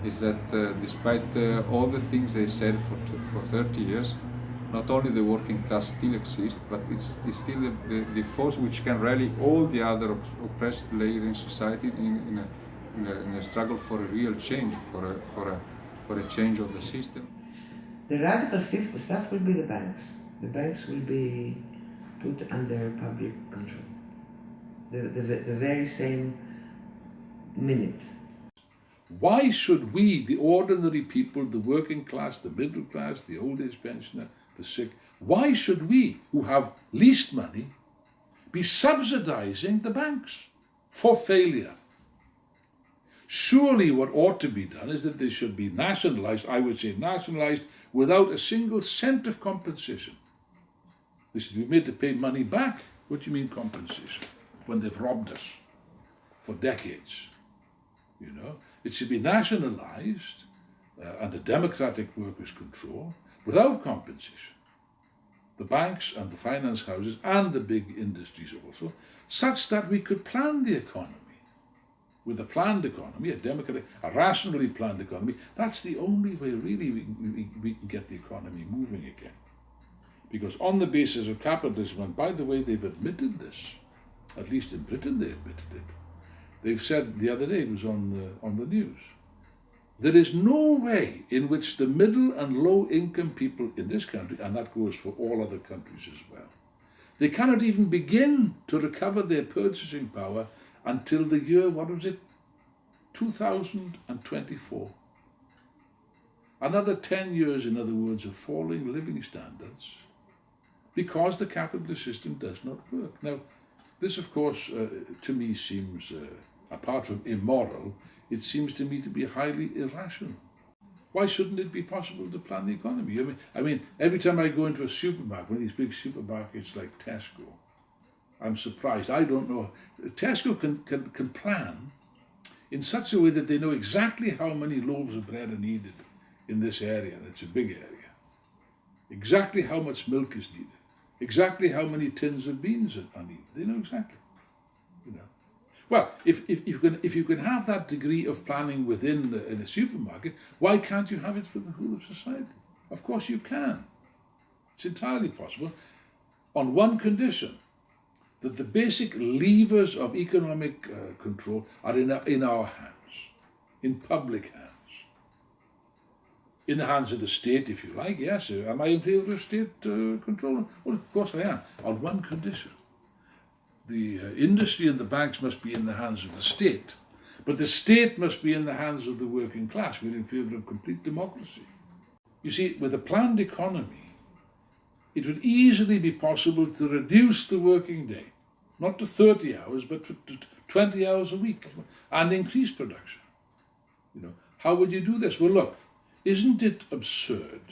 is that despite all the things they said for 30 years, not only the working class still exists, but it's still the force which can rally all the other oppressed layers in society in a struggle for a real change, for a change of the system. The radical stuff will be the banks. The banks will be put under public control. The very same minute. Why should we, the ordinary people, the working class, the middle class, the old age pensioner, the sick, why should we, who have least money, be subsidizing the banks for failure? Surely what ought to be done is that they should be nationalized, I would say nationalized, without a single cent of compensation. They should be made to pay money back. What do you mean compensation? When they've robbed us for decades. You know, it should be nationalized under democratic workers' control without compensation. The banks and the finance houses and the big industries also, such that we could plan the economy. With a planned economy, a democratic, a rationally planned economy, that's the only way really we can get the economy moving again. Because on the basis of capitalism, and by the way, they've admitted this, at least in Britain they admitted it. They've said the other day, it was on the news, there is no way in which the middle and low income people in this country, and that goes for all other countries as well, they cannot even begin to recover their purchasing power until the year, 2024. Another 10 years, in other words, of falling living standards because the capitalist system does not work. Now, this, of course, to me seems, apart from immoral, it seems to me to be highly irrational. Why shouldn't it be possible to plan the economy? I mean, every time I go into a supermarket, one of these big supermarkets like Tesco, I'm surprised. I don't know. Tesco can plan in such a way that they know exactly how many loaves of bread are needed in this area, and it's a big area. Exactly how much milk is needed. Exactly how many tins of beans are needed. They know exactly. You know. Well, if you can have that degree of planning within in a supermarket, why can't you have it for the whole of society? Of course you can. It's entirely possible, on one condition, that the basic levers of economic control are in our hands, in public hands. In the hands of the state, if you like, yes. Am I in favour of state control? Well, of course I am, on one condition. The industry and the banks must be in the hands of the state, but the state must be in the hands of the working class. We're in favour of complete democracy. You see, with a planned economy, it would easily be possible to reduce the working day, not to 30 hours, but to 20 hours a week, and increase production. You know, how would you do this? Well, look, isn't it absurd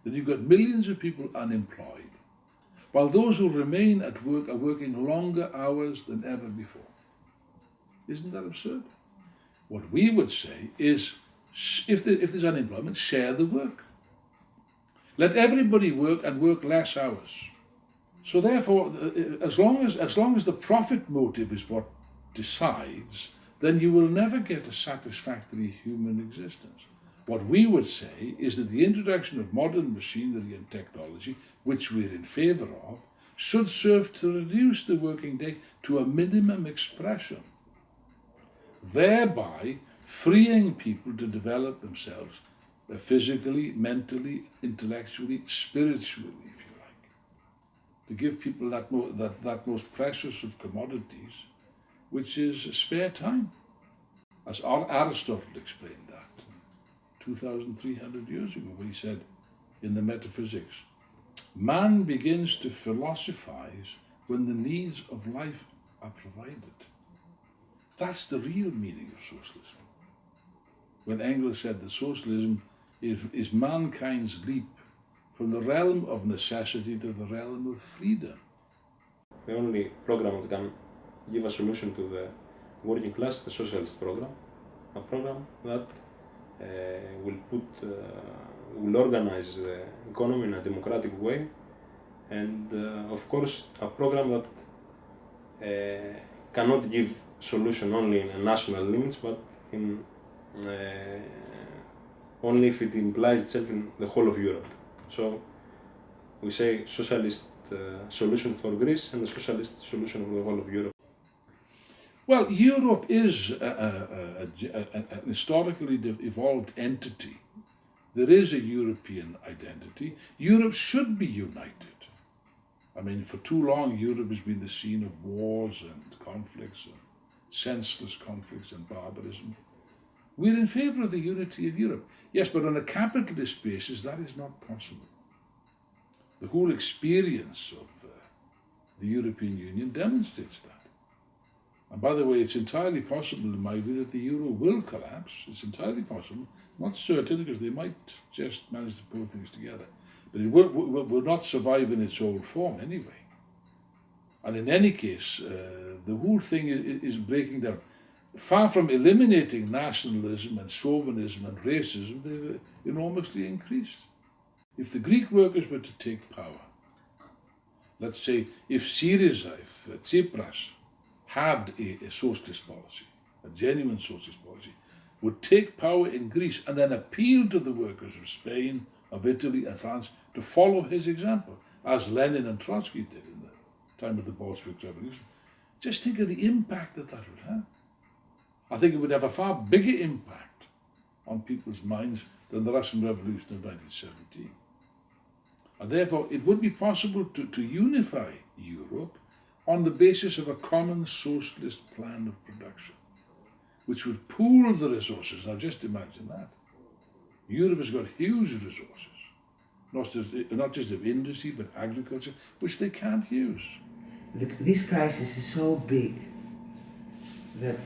that you've got millions of people unemployed, while those who remain at work are working longer hours than ever before? Isn't that absurd? What we would say is, if there's unemployment, share the work. Let everybody work and work less hours. So therefore, as long as the profit motive is what decides, then you will never get a satisfactory human existence. What we would say is that the introduction of modern machinery and technology, which we're in favour of, should serve to reduce the working day to a minimum expression, thereby freeing people to develop themselves physically, mentally, intellectually, spiritually, if you like. To give people that most precious of commodities, which is spare time. As Aristotle explained that 2,300 years ago, when he said in the Metaphysics, man begins to philosophize when the needs of life are provided. That's the real meaning of socialism. When Engels said that socialism is mankind's leap from the realm of necessity to the realm of freedom. The only program that can give a solution to the working class, the socialist program, a program that will organize the economy in a democratic way, and of course a program that cannot give solution only in national limits, but in only if it implies itself in the whole of Europe. So we say socialist solution for Greece and a socialist solution for the whole of Europe. Well, Europe is an historically evolved entity. There is a European identity. Europe should be united. I mean, for too long, Europe has been the scene of wars and conflicts and senseless conflicts and barbarism. We're in favour of the unity of Europe. Yes, but on a capitalist basis, that is not possible. The whole experience of the European Union demonstrates that. And by the way, it's entirely possible, in my view, that the euro will collapse. It's entirely possible. Not certain, because they might just manage to pull things together. But it will not survive in its old form anyway. And in any case, the whole thing is breaking down. Far from eliminating nationalism and chauvinism and racism, they've enormously increased. If the Greek workers were to take power, let's say if Syriza, if Tsipras had a socialist policy, a genuine socialist policy, would take power in Greece and then appeal to the workers of Spain, of Italy and France to follow his example, as Lenin and Trotsky did in the time of the Bolshevik Revolution. Just think of the impact that would have. I think it would have a far bigger impact on people's minds than the Russian Revolution of 1917. And therefore, it would be possible to unify Europe on the basis of a common socialist plan of production, which would pool the resources. Now just imagine that. Europe has got huge resources, not just of industry, but agriculture, which they can't use. This crisis is so big that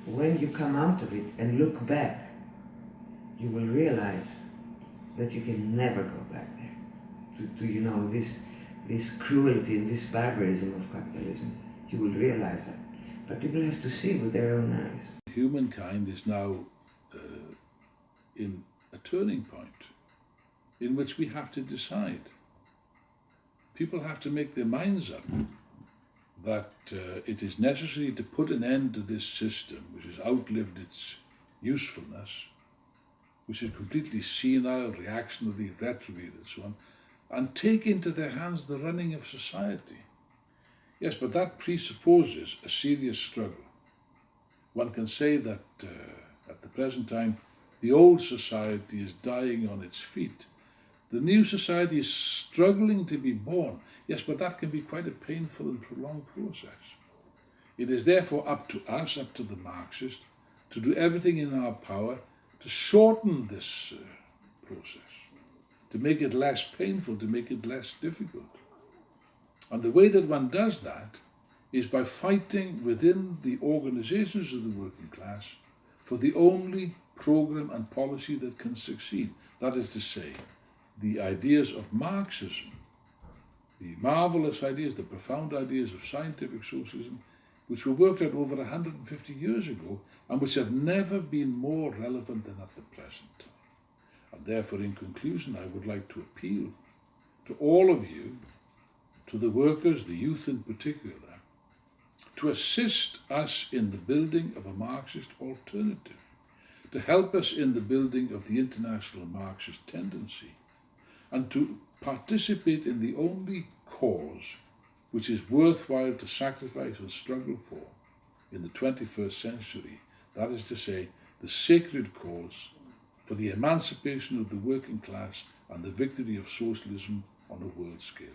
when you come out of it and look back, you will realize that you can never go back there to this cruelty and this barbarism of capitalism. You will realize that. But people have to see with their own eyes. Humankind is now in a turning point in which we have to decide. People have to make their minds up that it is necessary to put an end to this system, which has outlived its usefulness, which is completely senile, reactionary, retrograde and so on, and take into their hands the running of society. Yes, but that presupposes a serious struggle. One can say that at the present time, the old society is dying on its feet. The new society is struggling to be born. Yes, but that can be quite a painful and prolonged process. It is therefore up to us, up to the Marxists, to do everything in our power to shorten this process, to make it less painful, to make it less difficult. And the way that one does that is by fighting within the organizations of the working class for the only program and policy that can succeed. That is to say, the ideas of Marxism, the marvelous ideas, the profound ideas of scientific socialism, which were worked out over 150 years ago and which have never been more relevant than at the present time. And therefore, in conclusion, I would like to appeal to all of you, to the workers, the youth in particular, to assist us in the building of a Marxist alternative, to help us in the building of the international Marxist tendency, and to participate in the only cause which is worthwhile to sacrifice and struggle for in the 21st century, that is to say, the sacred cause for the emancipation of the working class and the victory of socialism on a world scale.